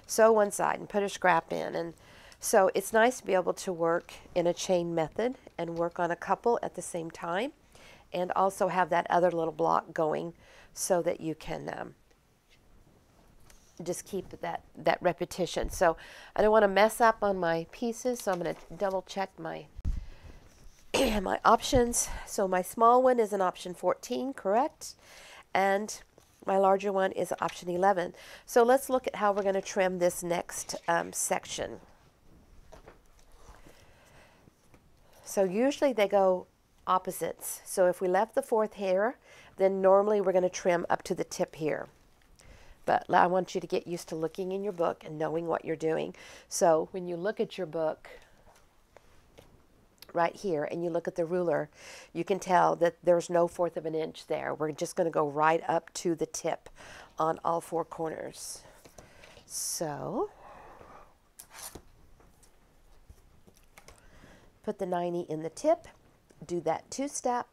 sew one side and put a scrap in. And so it's nice to be able to work in a chain method and work on a couple at the same time, and also have that other little block going so that you can just keep that repetition. So I don't want to mess up on my pieces, so I'm going to double check my my options. So my small one is an option 14, correct? And my larger one is option 11. So let's look at how we're going to trim this next section. So usually they go opposites. So if we left the fourth here, then normally we're going to trim up to the tip here. But I want you to get used to looking in your book and knowing what you're doing. So when you look at your book right here and you look at the ruler, you can tell that there's no 1/4 of an inch there. We're just going to go right up to the tip on all four corners. So put the 90 in the tip, do that 2-step.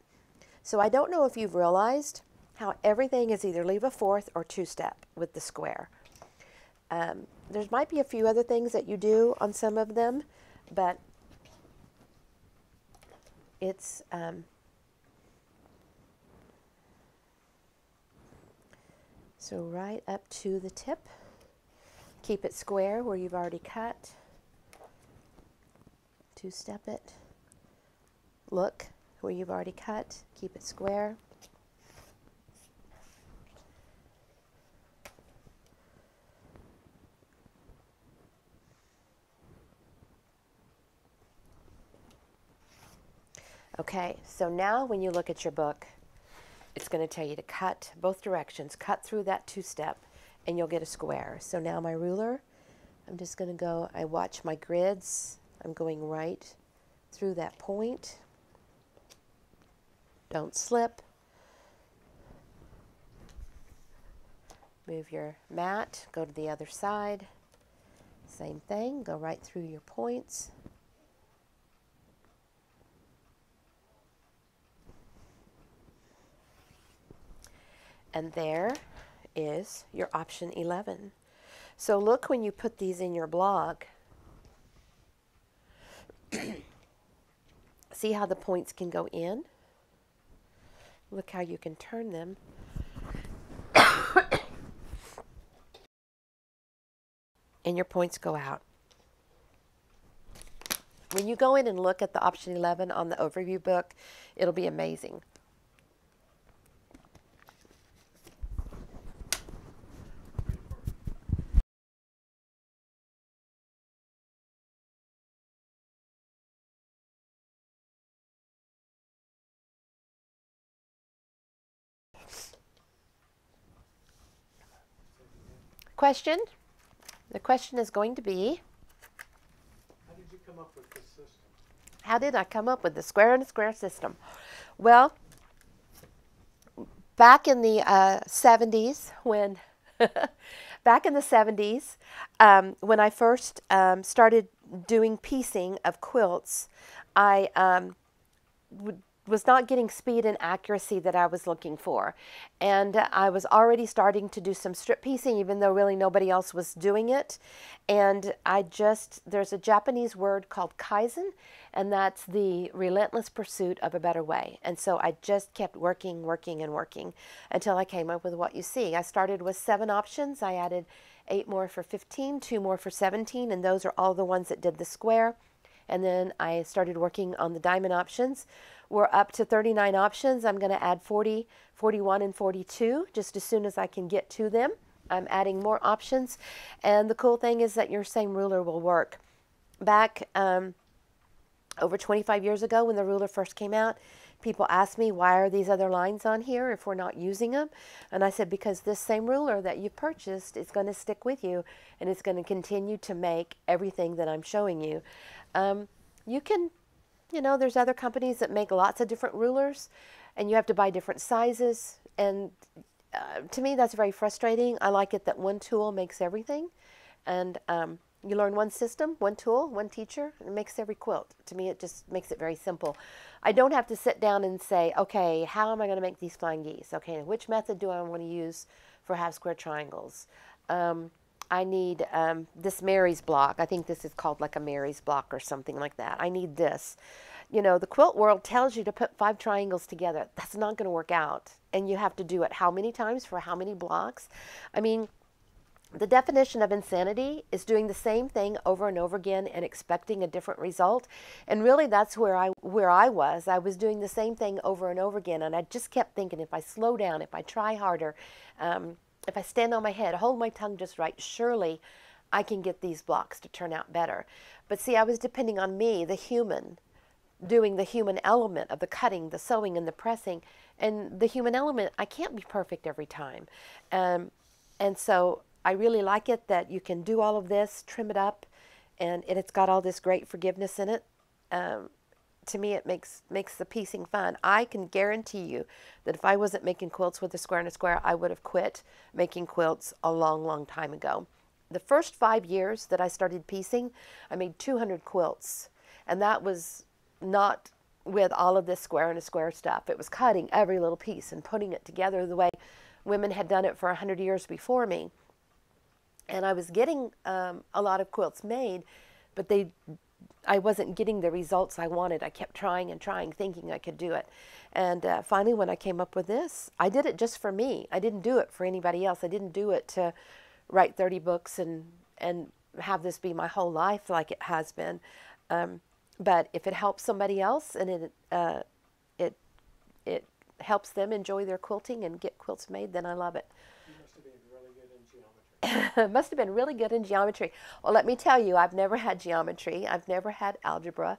So I don't know if you've realized how everything is either leave a 4th or 2-step with the square. There might be a few other things that you do on some of them, but it's so right up to the tip. Keep it square where you've already cut. 2-step it. Look where you've already cut. Keep it square. Okay, so now when you look at your book, it's going to tell you to cut both directions, cut through that 2-step, and you'll get a square. So now my ruler, I'm just going to go, I watch my grids, I'm going right through that point. Don't slip. Move your mat, go to the other side. Same thing, go right through your points. And there is your option 11. So look when you put these in your blog. See how the points can go in? Look how you can turn them. And your points go out. When you go in and look at the option 11 on the overview book, it'll be amazing. Question? The question is going to be, How did you come up with this system? how did I come up with the square and a square system? Well, back in the 70s, when when I first started doing piecing of quilts, I would was not getting speed and accuracy that I was looking for. And I was already starting to do some strip piecing, even though really nobody else was doing it. And there's a Japanese word called kaizen, and that's the relentless pursuit of a better way. And so I just kept working, working, and working until I came up with what you see. I started with 7 options. I added 8 more for 15, 2 more for 17, and those are all the ones that did the square. And then I started working on the diamond options. We're up to 39 options. I'm going to add 40, 41, and 42 just as soon as I can get to them. I'm adding more options. And the cool thing is that your same ruler will work. Back over 25 years ago when the ruler first came out, people asked me, why are these other lines on here if we're not using them? And I said, because this same ruler that you purchased is going to stick with you, and it's going to continue to make everything that I'm showing you. You can, there's other companies that make lots of different rulers, and you have to buy different sizes. And to me, that's very frustrating. I like it that one tool makes everything. And you learn one system, one tool, one teacher, and it makes every quilt. To me, it just makes it very simple. I don't have to sit down and say, okay, how am I going to make these flying geese? Okay, which method do I want to use for half square triangles? I need this Mary's block. I think this is called like a Mary's block or something like that. I need this. The quilt world tells you to put 5 triangles together. That's not going to work out. And you have to do it how many times for how many blocks? I mean, the definition of insanity is doing the same thing over and over again and expecting a different result. And really that's where I was. I was doing the same thing over and over again. And I just kept thinking, if I slow down, if I try harder, if I stand on my head, hold my tongue just right, surely I can get these blocks to turn out better. But see, I was depending on me, the human, doing the human element of the cutting, the sewing, and the pressing. And the human element, I can't be perfect every time. And so I really like it that you can do all of this, trim it up, and it's got all this great forgiveness in it. To me, it makes the piecing fun. I can guarantee you that if I wasn't making quilts with a square and a square, I would have quit making quilts a long, long time ago. The first 5 years that I started piecing, I made 200 quilts. And that was not with all of this square and a square stuff. It was cutting every little piece and putting it together the way women had done it for 100 years before me. And I was getting a lot of quilts made, but I wasn't getting the results I wanted. I kept trying and trying, thinking I could do it. And finally, when I came up with this, I did it just for me. I didn't do it for anybody else. I didn't do it to write 30 books and have this be my whole life like it has been. But if it helps somebody else and it helps them enjoy their quilting and get quilts made, then I love it. Must have been really good in geometry. Well, let me tell you, I've never had geometry. I've never had algebra.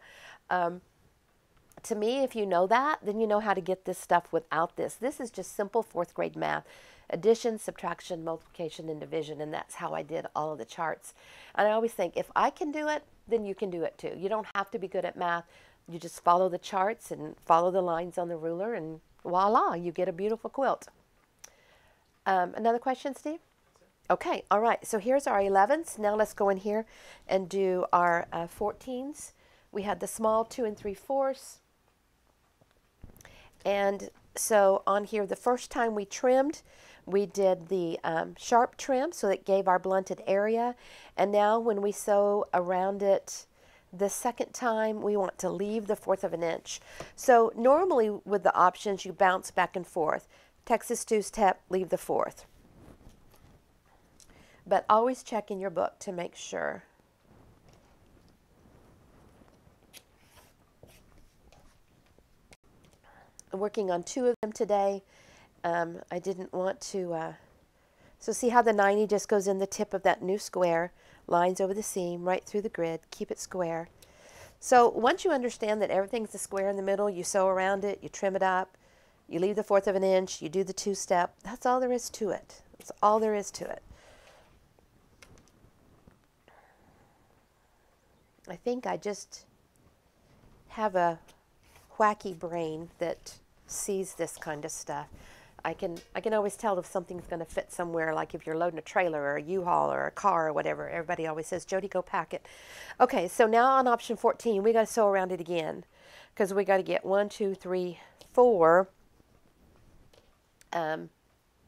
To me, if you know that, then you know how to get this stuff without this. This is just simple 4th grade math. Addition, subtraction, multiplication, and division, and that's how I did all of the charts. And I always think, if I can do it, then you can do it too. You don't have to be good at math. You just follow the charts and follow the lines on the ruler, and voila, you get a beautiful quilt. Another question, Steve? Okay, all right, so here's our 11s. Now let's go in here and do our 14s. We had the small 2 3/4. And so on here, the first time we trimmed, we did the sharp trim, so it gave our blunted area. And now when we sew around it the second time, we want to leave the 1/4 of an inch. So normally with the options, you bounce back and forth. Texas two-step, leave the 4th. But always check in your book to make sure. I'm working on 2 of them today. I didn't want to, so see how the 90 just goes in the tip of that new square, lines over the seam, right through the grid, keep it square. So once you understand that everything's a square in the middle, you sew around it, you trim it up, you leave the 1/4 of an inch, you do the 2-step. That's all there is to it. That's all there is to it. I think I just have a wacky brain that sees this kind of stuff. I can always tell if something's going to fit somewhere, like if you're loading a trailer or a U-Haul or a car or whatever. Everybody always says, Jody, go pack it. Okay, so now on option 14, we got to sew around it again. because we got to get 1, 2, 3, 4,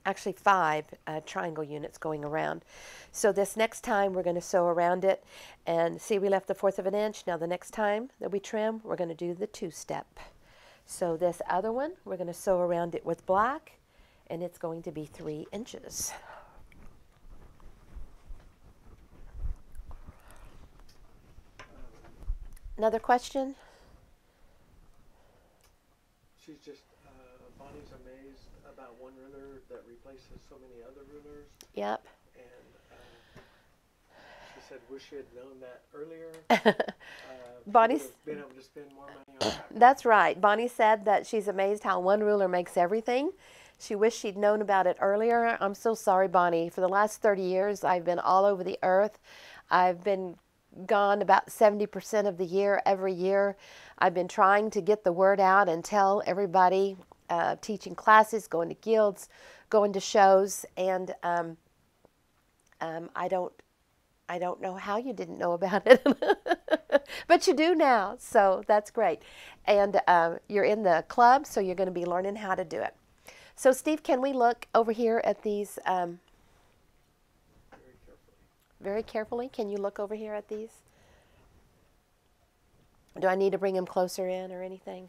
actually 5 triangle units going around. So this next time we're going to sew around it, and see, we left the 1/4 of an inch. Now the next time that we trim, we're going to do the 2-step. So this other one, we're going to sew around it with black, and it's going to be 3 inches. Another question? She's just, Bonnie's amazed about one ruler that replaces so many other rulers. Yep. And she said, wish she had known that earlier. Bonnie's She would have been able to spend more money on that. That's right. Bonnie said that she's amazed how one ruler makes everything. She wished she'd known about it earlier. I'm so sorry, Bonnie. For the last 30 years, I've been all over the earth. I've been gone about 70% of the year, every year. I've been trying to get the word out and tell everybody, teaching classes, going to guilds, going to shows, and I don't know how you didn't know about it, but you do now, so that's great. And you're in the club, so you're going to be learning how to do it. So Steve, can we look over here at these Very carefully. very carefully? Can you look over here at these? Do I need to bring them closer in or anything?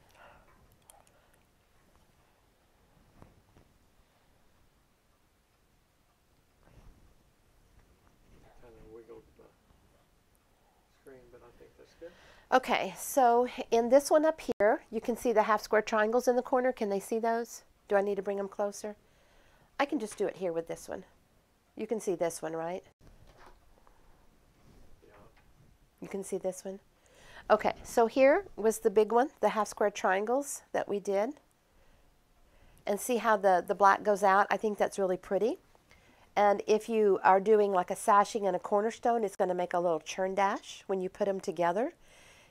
Kind of wiggled the screen, but I think that's good. Okay, so in this one up here, you can see the half square triangles in the corner. Can they see those? Do I need to bring them closer? I can just do it here with this one. You can see this one, right? Yeah. You can see this one? Okay, so here was the big one, the half square triangles that we did. And see how the black goes out? I think that's really pretty. And if you are doing like a sashing and a cornerstone, it's going to make a little churn dash when you put them together.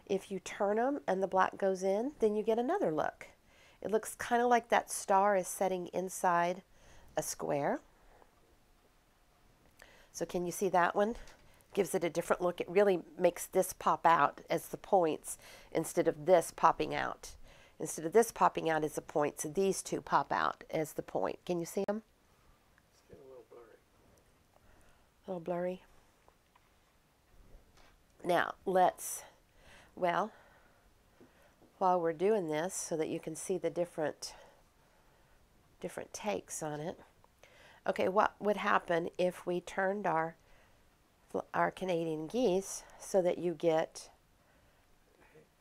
If you turn them and the black goes in, then you get another look. It looks kind of like that star is setting inside a square. So can you see that one? Gives it a different look. It really makes this pop out as the points instead of this popping out. Instead of this popping out as the points, these two pop out as the point. Can you see them? It's getting a little blurry. A little blurry. Now let's, well, while we're doing this so that you can see the different takes on it. Okay, what would happen if we turned our Canadian geese so that you get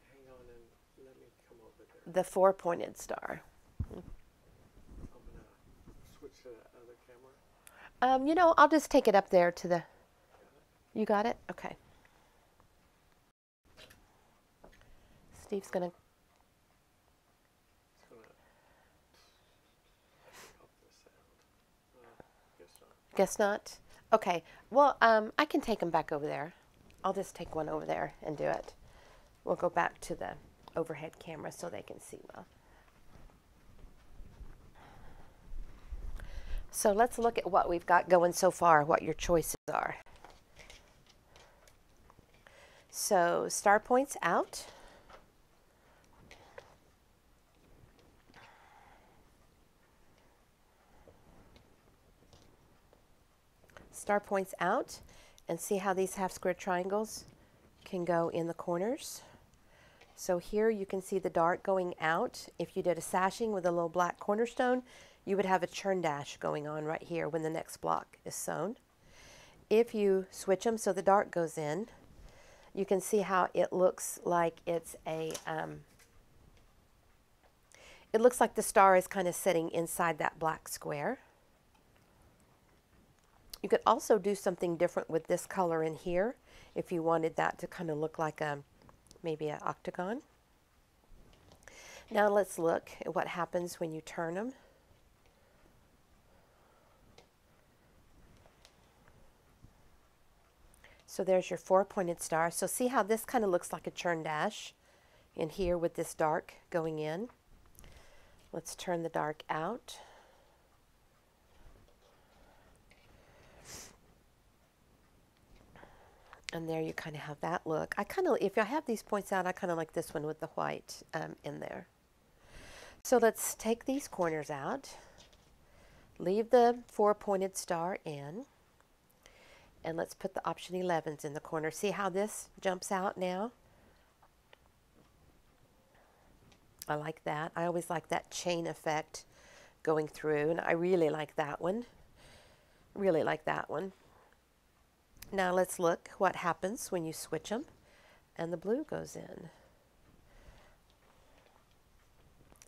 Hang on and let me come over there. the 4-pointed star? I'm going to switch to that other camera. You know, I'll just take it up there to the, you got it? Okay. Steve's going to, It's going to help the sound. Guess not. guess not? Okay, well, I can take them back over there. I'll just take one over there and do it. We'll go back to the overhead camera so they can see well. So let's look at what we've got going so far, what your choices are. So star points out. Star points out, and see how these half square triangles can go in the corners. So here you can see the dart going out. If you did a sashing with a little black cornerstone, you would have a churn dash going on right here when the next block is sewn. If you switch them so the dart goes in, you can see how it looks like it's a, it looks like the star is kind of sitting inside that black square. You could also do something different with this color in here if you wanted that to kind of look like a, maybe an octagon. Now let's look at what happens when you turn them. So there's your 4-pointed star. So see how this kind of looks like a churn dash in here with this dark going in. Let's turn the dark out. And there you kind of have that look. I kind of, if I have these points out, I kind of like this one with the white in there. So let's take these corners out, leave the 4 pointed star in, and let's put the option 11s in the corner. See how this jumps out now? I like that. I always like that chain effect going through, and I really like that one. Really like that one. Now let's look what happens when you switch them and the blue goes in.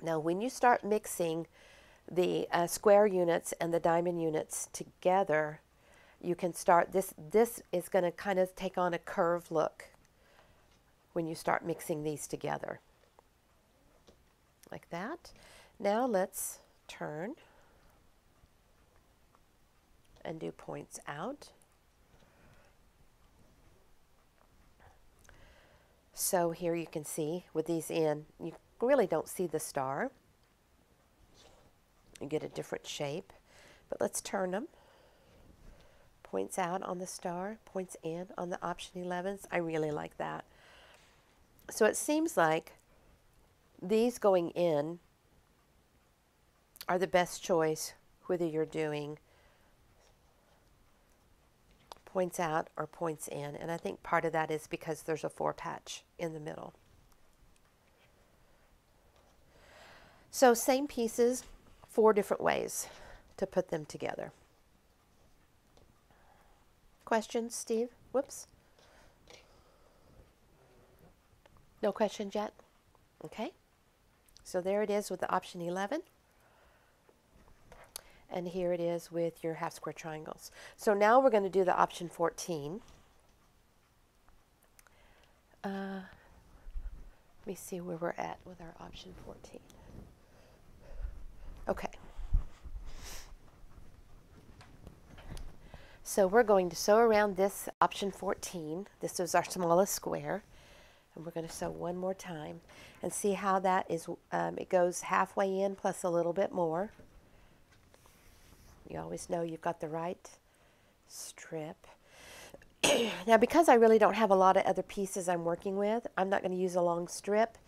Now when you start mixing the square units and the diamond units together, you can start, this is going to kind of take on a curved look when you start mixing these together. Like that. Now let's turn and do points out. So here you can see with these in, you really don't see the star. You get a different shape. But let's turn them. Points out on the star, points in on the option 11s. I really like that. So it seems like these going in are the best choice whether you're doing points out or points in. And I think part of that is because there's a 4 patch in the middle. So same pieces, 4 different ways to put them together. Questions, Steve? Whoops. No questions yet? Okay. So there it is with the option 11. And here it is with your half square triangles. So now we're going to do the option 14. Let me see where we're at with our option 14. Okay. So we're going to sew around this option 14. This is our smallest square. And we're going to sew one more time and see how that is. It goes halfway in plus a little bit more. You always know you've got the right strip. Now, because I really don't have a lot of other pieces I'm working with, I'm not going to use a long strip.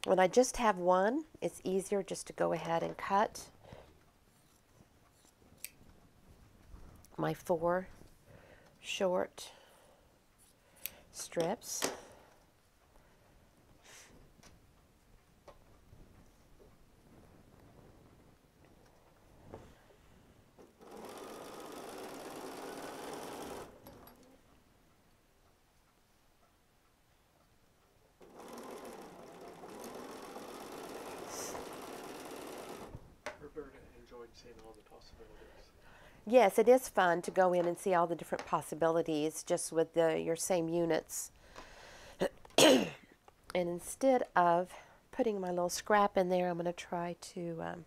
When I just have one, it's easier just to go ahead and cut my 4 short strips. Roberta enjoyed seeing all the possibilities. Yes, it is fun to go in and see all the different possibilities just with your same units. And instead of putting my little scrap in there, I'm going to try to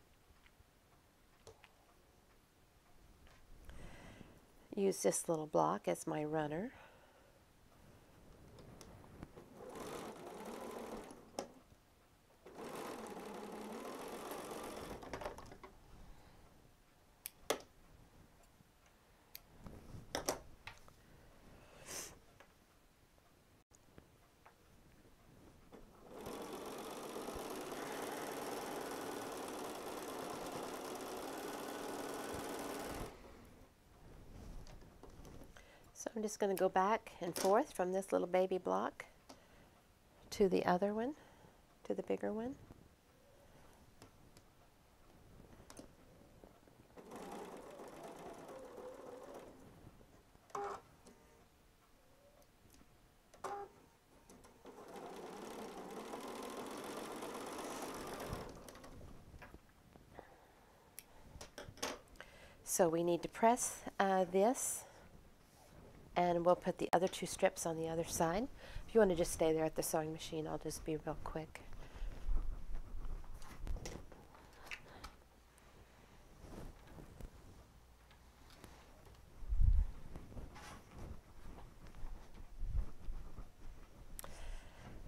use this little block as my runner. So I'm just going to go back and forth from this little baby block to the other one, to the bigger one. So we need to press this, and we'll put the other 2 strips on the other side. If you want to just stay there at the sewing machine, I'll just be real quick.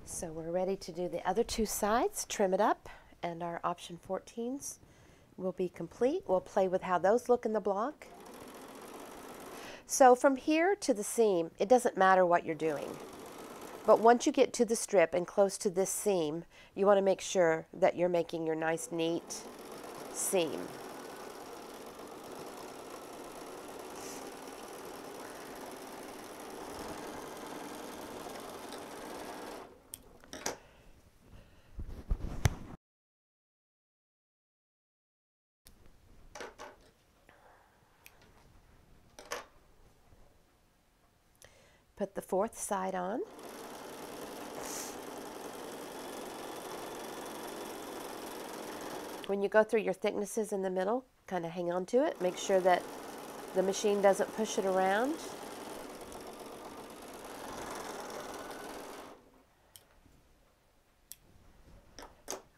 So we're ready to do the other 2 sides, trim it up, and our option 14s will be complete. We'll play with how those look in the block. So from here to the seam, it doesn't matter what you're doing. But once you get to the strip and close to this seam, you want to make sure that you're making your nice, neat seam. Put the fourth side on. When you go through your thicknesses in the middle, kind of hang on to it. Make sure that the machine doesn't push it around.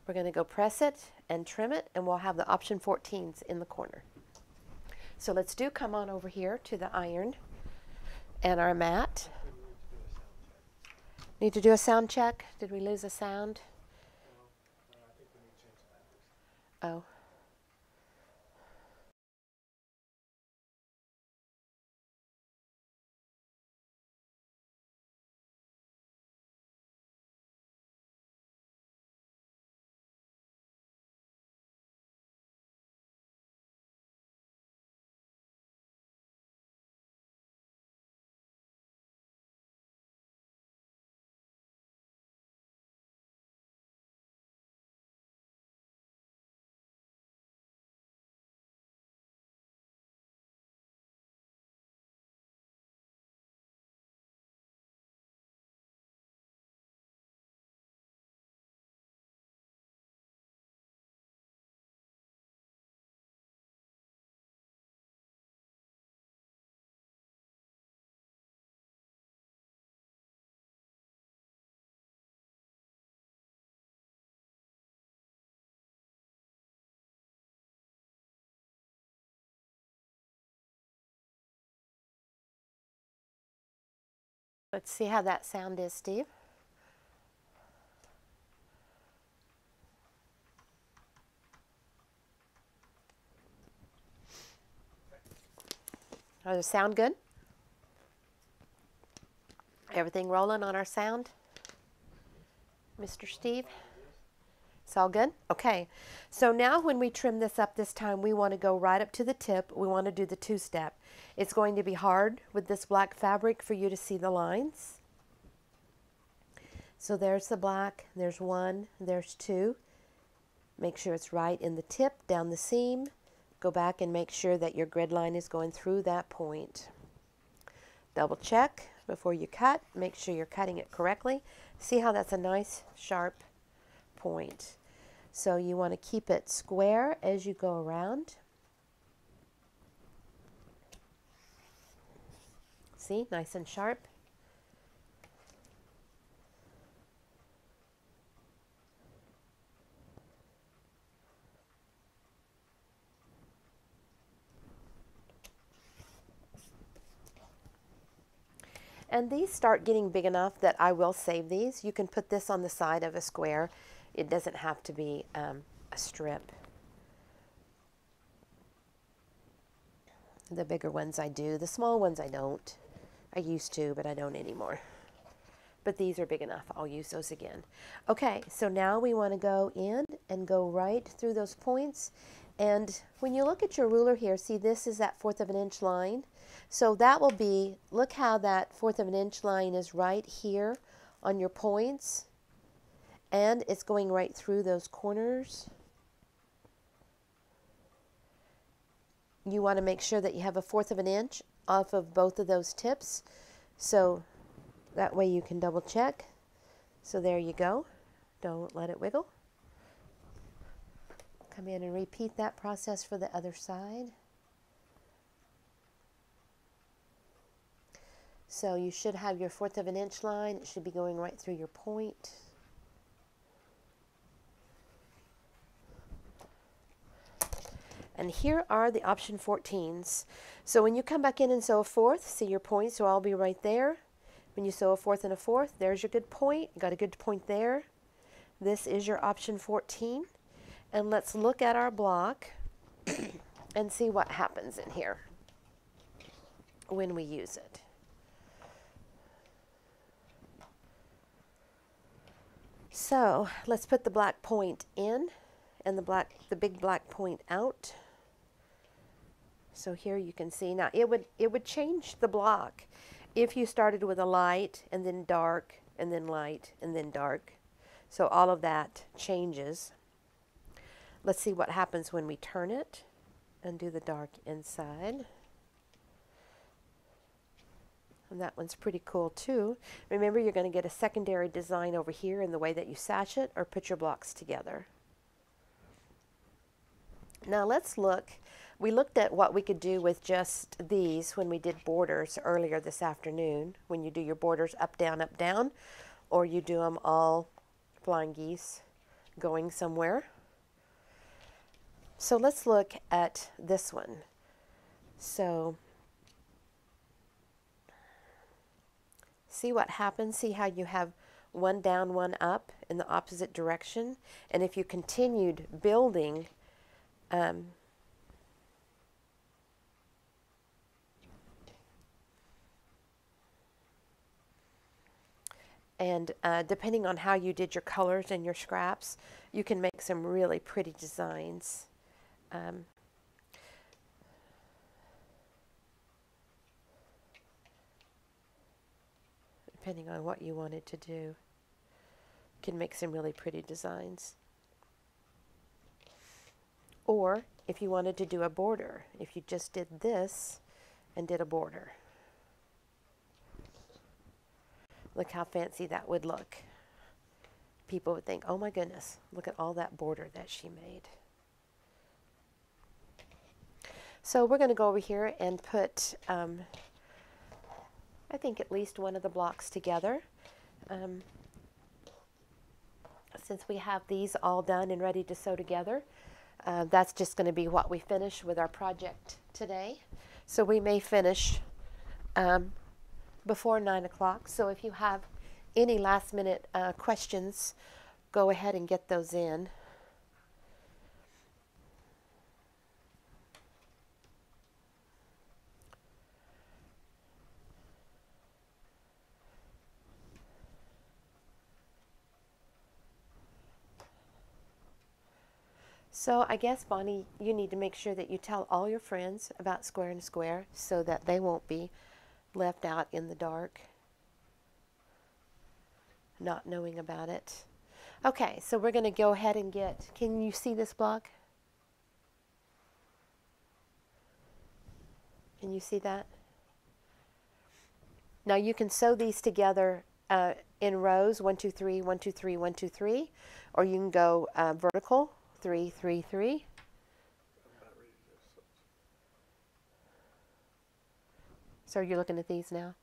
We're going to go press it and trim it, and we'll have the option 14s in the corner. So let's come on over here to the iron and our mat. Need to do a sound check? Did we lose a sound? No, I think we need to change the batteries. Oh. Let's see how that sound is, Steve. Does it sound good? Everything rolling on our sound? Mr. Steve? It's all good? Okay. So now when we trim this up this time, we want to go right up to the tip. We want to do the two-step. It's going to be hard with this black fabric for you to see the lines. So there's the black, there's one, there's two. Make sure it's right in the tip, down the seam. Go back and make sure that your grid line is going through that point. Double check before you cut. Make sure you're cutting it correctly. See how that's a nice sharp point. So you want to keep it square as you go around. See, nice and sharp. And these start getting big enough that I will save these. You can put this on the side of a square. It doesn't have to be a strip. The bigger ones I do. The small ones I don't. I used to, but I don't anymore. But these are big enough. I'll use those again. Okay, so now we want to go in and go right through those points. And when you look at your ruler here, see this is that 1/4 of an inch line. So that will be, look how that 1/4 of an inch line is right here on your points. And it's going right through those corners. You want to make sure that you have a 1/4 of an inch off of both of those tips. So that way you can double check. So there you go. Don't let it wiggle. Come in and repeat that process for the other side. So you should have your 1/4 of an inch line. It should be going right through your point. And here are the option 14s. So when you come back in and sew a 1/4, see your points will all be right there. When you sew a 1/4 and a 1/4, there's your good point. You got a good point there. This is your option 14. And let's look at our block and see what happens in here. when we use it. So let's put the black point in and the big black point out. So here you can see now it would change the block if you started with a light and then dark and then light and then dark. So all of that changes. Let's see what happens when we turn it and do the dark inside. And that one's pretty cool too. Remember, you're going to get a secondary design over here in the way that you sash it or put your blocks together. Now let's look. We looked at what we could do with just these when we did borders earlier this afternoon, when you do your borders up, down, or you do them all flying geese going somewhere. So let's look at this one. So see what happens. See how you have one down, one up in the opposite direction. And if you continued building, and depending on how you did your colors and your scraps, you can make some really pretty designs. Depending on what you wanted to do, you can make some really pretty designs. Or if you wanted to do a border, if you just did this and did a border. Look how fancy that would look. People would think, oh my goodness, look at all that border that she made. So we're going to go over here and put, I think, at least one of the blocks together. Since we have these all done and ready to sew together, that's just going to be what we finish with our project today. So we may finish before 9 o'clock. So if you have any last minute questions, go ahead and get those in. So I guess, Bonnie, you need to make sure that you tell all your friends about Square and Square so that they won't be left out in the dark, not knowing about it. Okay, so we're going to go ahead and get, can you see this block? Can you see that? Now you can sew these together in rows, 1, 2, 3, 1, 2, 3, 1, 2, 3, or you can go vertical, 3, 3, 3. So you're looking at these now.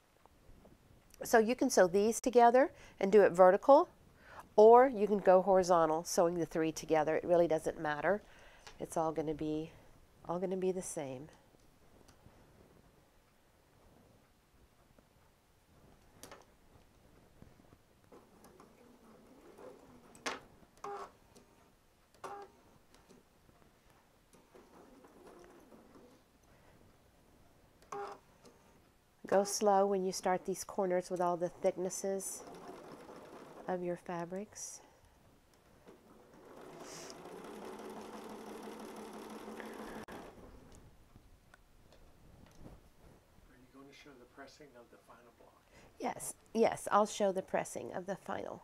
So you can sew these together and do it vertical, or you can go horizontal, sewing the 3 together. It really doesn't matter. It's all going to be the same. Go slow when you start these corners with all the thicknesses of your fabrics. Are you going to show the pressing of the final block? Yes, yes, I'll show the pressing of the final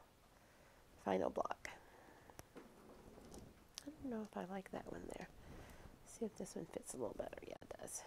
block. I don't know if I like that one there. See if this one fits a little better. Yeah, it does.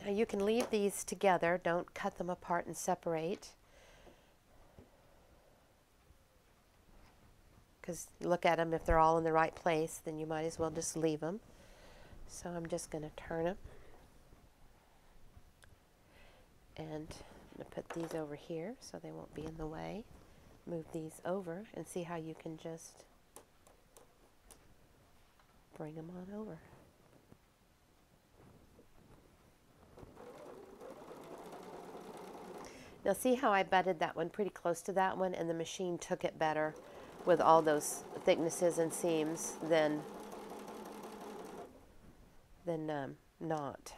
Now you can leave these together. Don't cut them apart and separate. Because look at them, if they're all in the right place, then you might as well just leave them. So I'm just going to turn them. And I'm going to put these over here so they won't be in the way. Move these over and see how you can just bring them on over. Now see how I butted that one pretty close to that one, and the machine took it better with all those thicknesses and seams than not.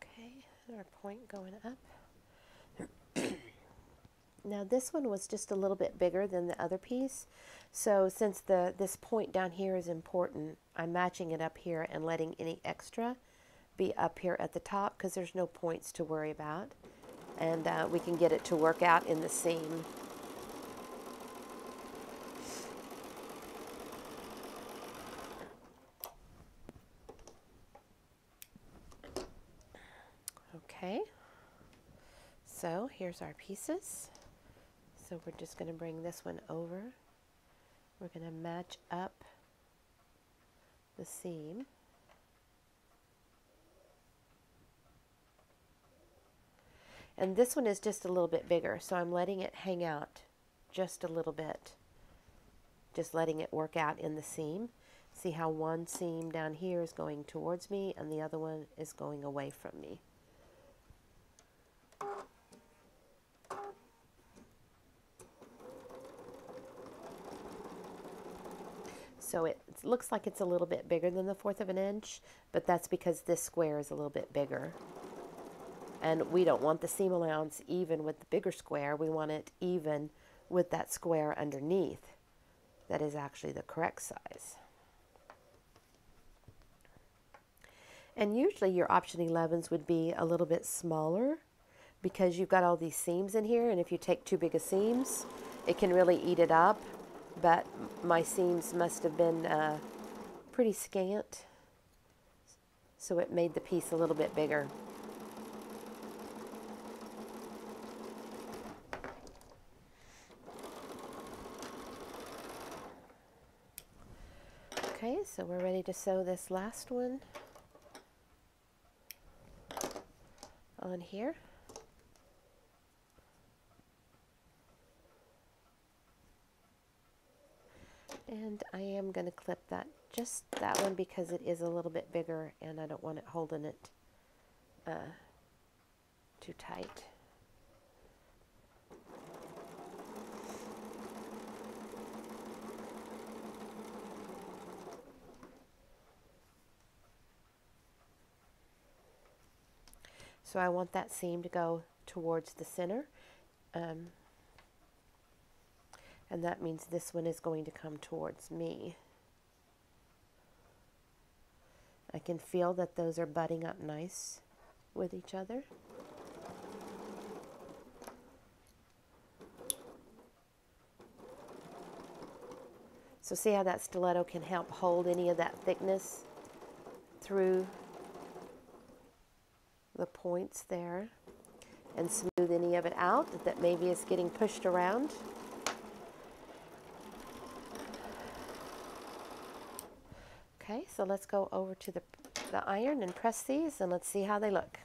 Okay, our point going up. Now this one was just a little bit bigger than the other piece, so since this point down here is important, I'm matching it up here and letting any extra be up here at the top because there's no points to worry about, and we can get it to work out in the seam. Okay, so here's our pieces. So we're just going to bring this one over. We're going to match up the seam. And this one is just a little bit bigger, so I'm letting it hang out just a little bit. Just letting it work out in the seam. See how one seam down here is going towards me and the other one is going away from me. So it looks like it's a little bit bigger than the 1/4 of an inch, but that's because this square is a little bit bigger. And we don't want the seam allowance even with the bigger square. We want it even with that square underneath. That is actually the correct size. And usually your option 11s would be a little bit smaller because you've got all these seams in here, and if you take too big of seams, it can really eat it up. But my seams must have been pretty scant, so it made the piece a little bit bigger. Okay, so we're ready to sew this last one on here. And I am going to clip that, just that one, because it is a little bit bigger and I don't want it holding it too tight. So I want that seam to go towards the center. And that means this one is going to come towards me. I can feel that those are butting up nice with each other. So see how that stiletto can help hold any of that thickness through the points there and smooth any of it out that maybe is getting pushed around. Okay, so let's go over to the iron and press these, and let's see how they look.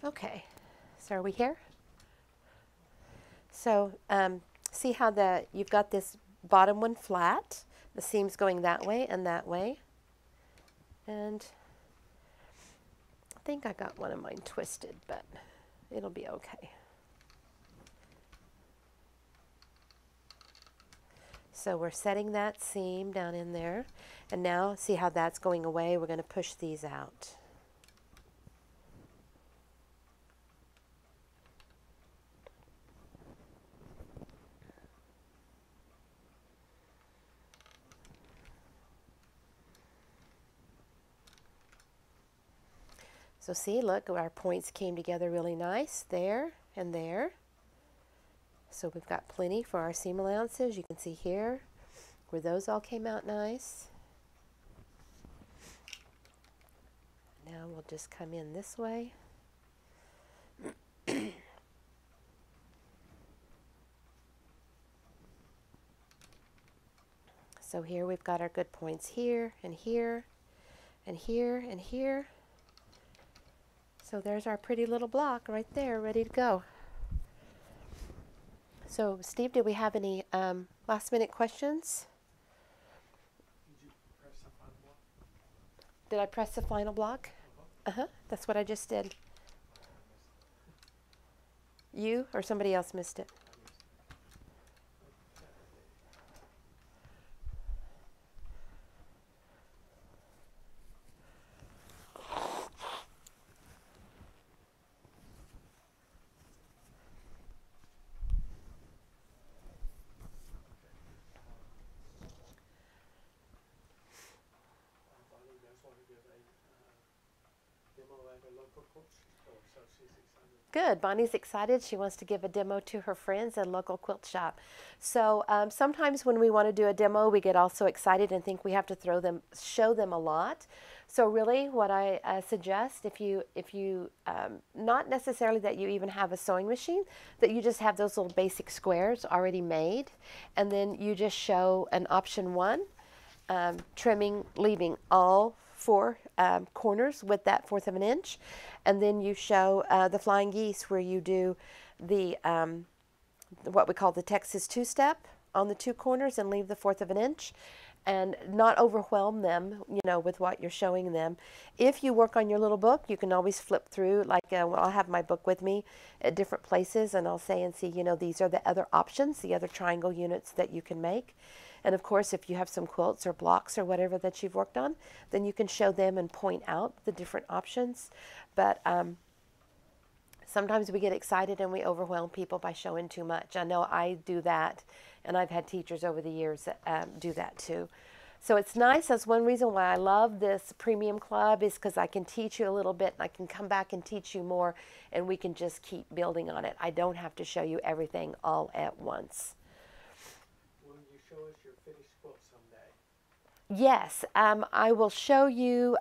Okay, so are we here? So see how you've got this bottom one flat, the seam's going that way and that way, and I think I got one of mine twisted, but it'll be okay. So we're setting that seam down in there, and now see how that's going away. We're going to push these out. So see, look, our points came together really nice there and there. So we've got plenty for our seam allowances. You can see here where those all came out nice. Now we'll just come in this way. So here we've got our good points here and here and here and here. So there's our pretty little block right there, ready to go. So Steve, did we have any last minute questions? Did you press the final block? Did I press the final block? That's what I just did. You or somebody else missed it? Bonnie does want to give a demo at a local coach, so she's excited. Good. Bonnie's excited. She wants to give a demo to her friends at a local quilt shop. So sometimes when we want to do a demo, we get all so excited and think we have to show them a lot. So really what I suggest, if you not necessarily that you even have a sewing machine, that you just have those little basic squares already made, and then you just show an option 1, trimming, leaving all 4 corners with that 1/4 of an inch, and then you show the flying geese where you do the what we call the Texas 2-step on the 2 corners and leave the 1/4 of an inch, and not overwhelm them, you know, with what you're showing them. If you work on your little book, you can always flip through, like well, I'll have my book with me at different places, and I'll say and see, you know, these are the other options, the other triangle units that you can make. And of course, if you have some quilts or blocks or whatever that you've worked on, then you can show them and point out the different options. But sometimes we get excited and we overwhelm people by showing too much. I know I do that, and I've had teachers over the years that do that too. So it's nice. That's one reason why I love this Premium Club, is because I can teach you a little bit, and I can come back and teach you more, and we can just keep building on it. I don't have to show you everything all at once. Will you show us your finished quilt someday? Yes, I will show you.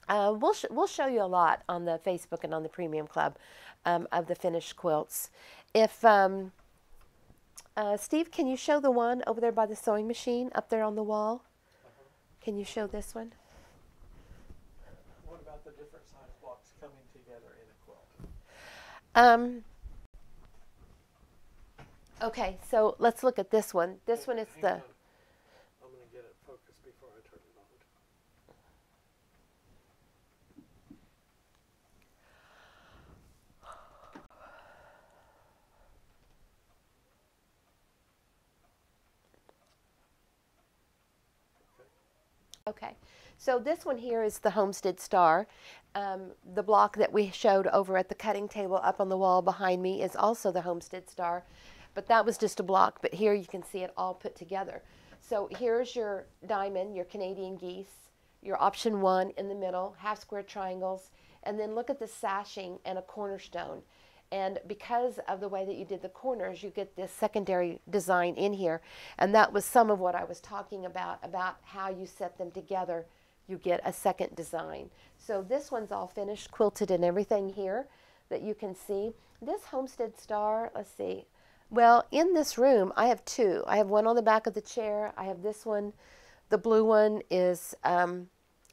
We'll show you a lot on the Facebook and on the Premium Club of the finished quilts. If Steve, can you show the one over there by the sewing machine up there on the wall? Can you show this one? What about the different size blocks coming together in a quilt? Okay, so let's look at this one. This one is Hang the. on. I'm going to get it focused before I turn it on. Okay, so this one here is the Homestead Star. The block that we showed over at the cutting table up on the wall behind me is also the Homestead Star, but that was just a block, but here you can see it all put together. So here's your diamond, your Canadian geese, your option 1 in the middle, half square triangles, and then look at the sashing and a cornerstone. And because of the way that you did the corners, you get this secondary design in here. And that was some of what I was talking about how you set them together. You get a second design. So this one's all finished, quilted and everything here that you can see. This Homestead Star, let's see. Well, in this room, I have 2. I have one on the back of the chair. I have this one. The blue one is,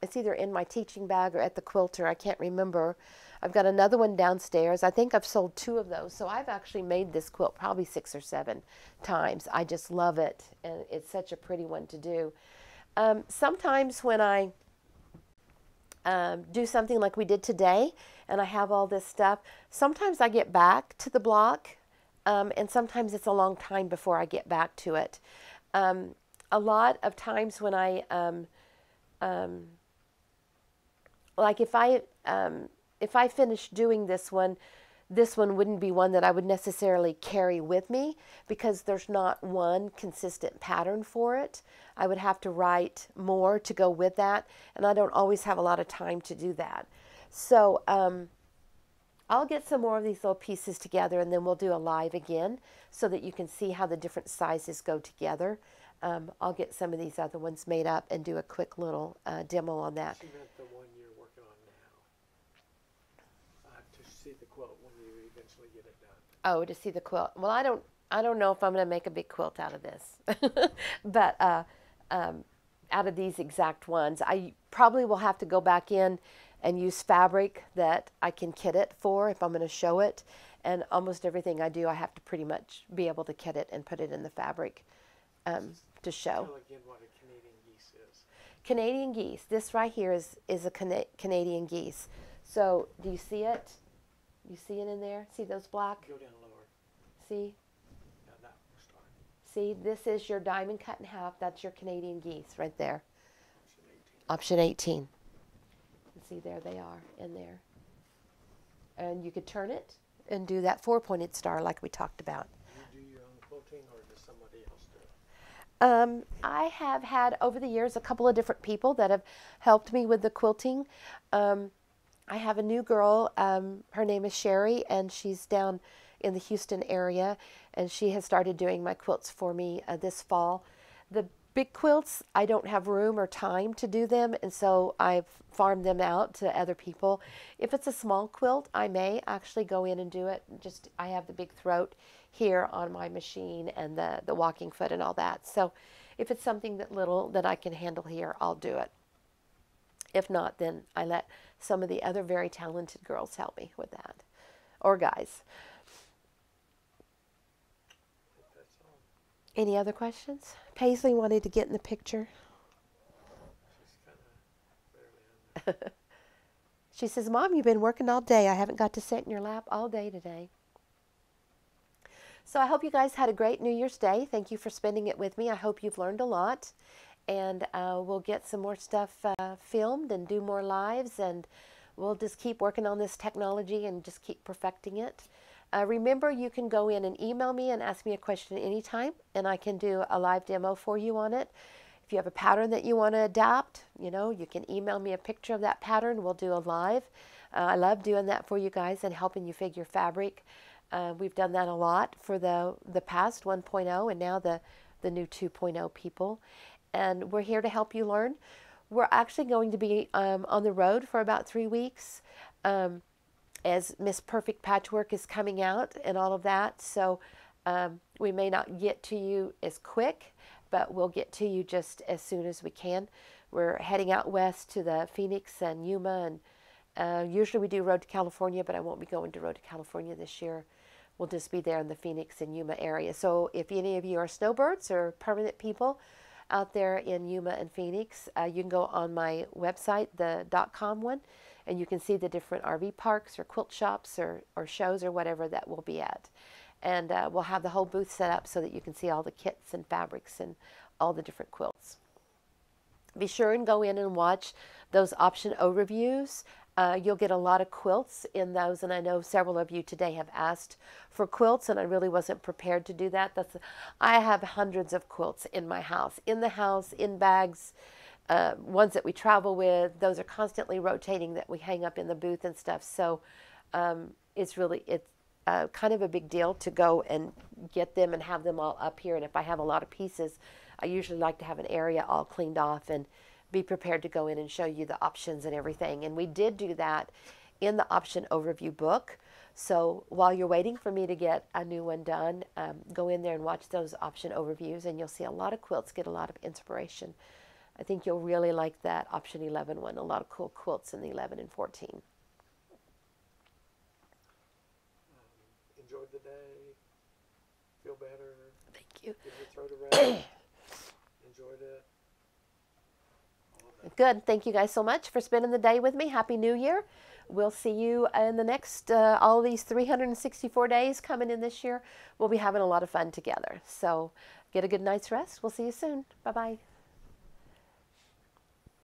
it's either in my teaching bag or at the quilter. I can't remember. I've got another one downstairs. I think I've sold 2 of those. So I've actually made this quilt probably 6 or 7 times. I just love it. And it's such a pretty one to do. Sometimes when I do something like we did today and I have all this stuff, sometimes I get back to the block. And sometimes it's a long time before I get back to it. A lot of times when I, like if I finish doing this one, this one wouldn't be one that I would necessarily carry with me because there's not one consistent pattern for it. I would have to write more to go with that, and I don't always have a lot of time to do that. So I'll get some more of these little pieces together, and then we'll do a live again so that you can see how the different sizes go together. I'll get some of these other ones made up and do a quick little demo on that. She meant the one you're working on now. To see the quilt when you eventually get it done. Oh, to see the quilt. Well, I don't know if I'm going to make a big quilt out of this, but out of these exact ones, I probably will have to go back in and use fabric that I can kit it for if I'm going to show it. And almost everything I do, I have to pretty much be able to kit it and put it in the fabric to show. Tell again what a Canadian geese is. Canadian geese. This right here is a Canadian geese. So do you see it? You see it in there? See those black? Go down lower. See? Now that will start. See, this is your diamond cut in half. That's your Canadian geese right there. Option 18. Option 18. And see, there they are in there. And you could turn it and do that 4-pointed star like we talked about. Do you do your own quilting, or does somebody else do it? I have had over the years a couple of different people that have helped me with the quilting. I have a new girl, her name is Sherry, and she's down in the Houston area, and she has started doing my quilts for me this fall. The big quilts, I don't have room or time to do them, and so I've farmed them out to other people. If it's a small quilt, I may actually go in and do it. Just I have the big throat here on my machine and the walking foot and all that. So if it's something that little that I can handle here, I'll do it. If not, then I let some of the other very talented girls help me with that, or guys. That's all. Any other questions? Paisley wanted to get in the picture. She's kind of barely on there. She says, Mom, you've been working all day. I haven't got to sit in your lap all day today. So I hope you guys had a great New Year's Day. Thank you for spending it with me. I hope you've learned a lot. And we'll get some more stuff filmed and do more lives. And we'll just keep working on this technology and just keep perfecting it. Remember, you can go in and email me and ask me a question anytime. And I can do a live demo for you on it. If you have a pattern that you want to adapt, you can email me a picture of that pattern. We'll do a live. I love doing that for you guys and helping you figure fabric. We've done that a lot for the past 1.0 and now the new 2.0 people. And we're here to help you learn. We're actually going to be on the road for about 3 weeks as Miss Perfect Patchwork is coming out and all of that. So we may not get to you as quick, but we'll get to you just as soon as we can. We're heading out west to the Phoenix and Yuma, and usually we do Road to California, but I won't be going to Road to California this year. We'll just be there in the Phoenix and Yuma area. So if any of you are snowbirds or permanent people out there in Yuma and Phoenix, you can go on my website, the .com one, and you can see the different RV parks or quilt shops or shows or whatever that we'll be at. And we'll have the whole booth set up so that you can see all the kits and fabrics and all the different quilts. Be sure and go in and watch those option overviews. You'll get a lot of quilts in those, and I know several of you today have asked for quilts, and I really wasn't prepared to do that. I have hundreds of quilts in my house, in bags, ones that we travel with. Those are constantly rotating that we hang up in the booth and stuff. So it's kind of a big deal to go and get them and have them all up here. And if I have a lot of pieces, I usually like to have an area all cleaned off and be prepared to go in and show you the options and everything. And we did do that in the option overview book. So while you're waiting for me to get a new one done, go in there and watch those option overviews, and you'll see a lot of quilts get a lot of inspiration. I think you'll really like that option 11 one. A lot of cool quilts in the 11 and 14. Enjoyed the day. Feel better. Thank you. Give your throat a rest. Enjoyed it. Good. Thank you guys so much for spending the day with me. Happy New Year. We'll see you in the next, all these 364 days coming in this year. We'll be having a lot of fun together. So get a good night's rest. We'll see you soon. Bye-bye.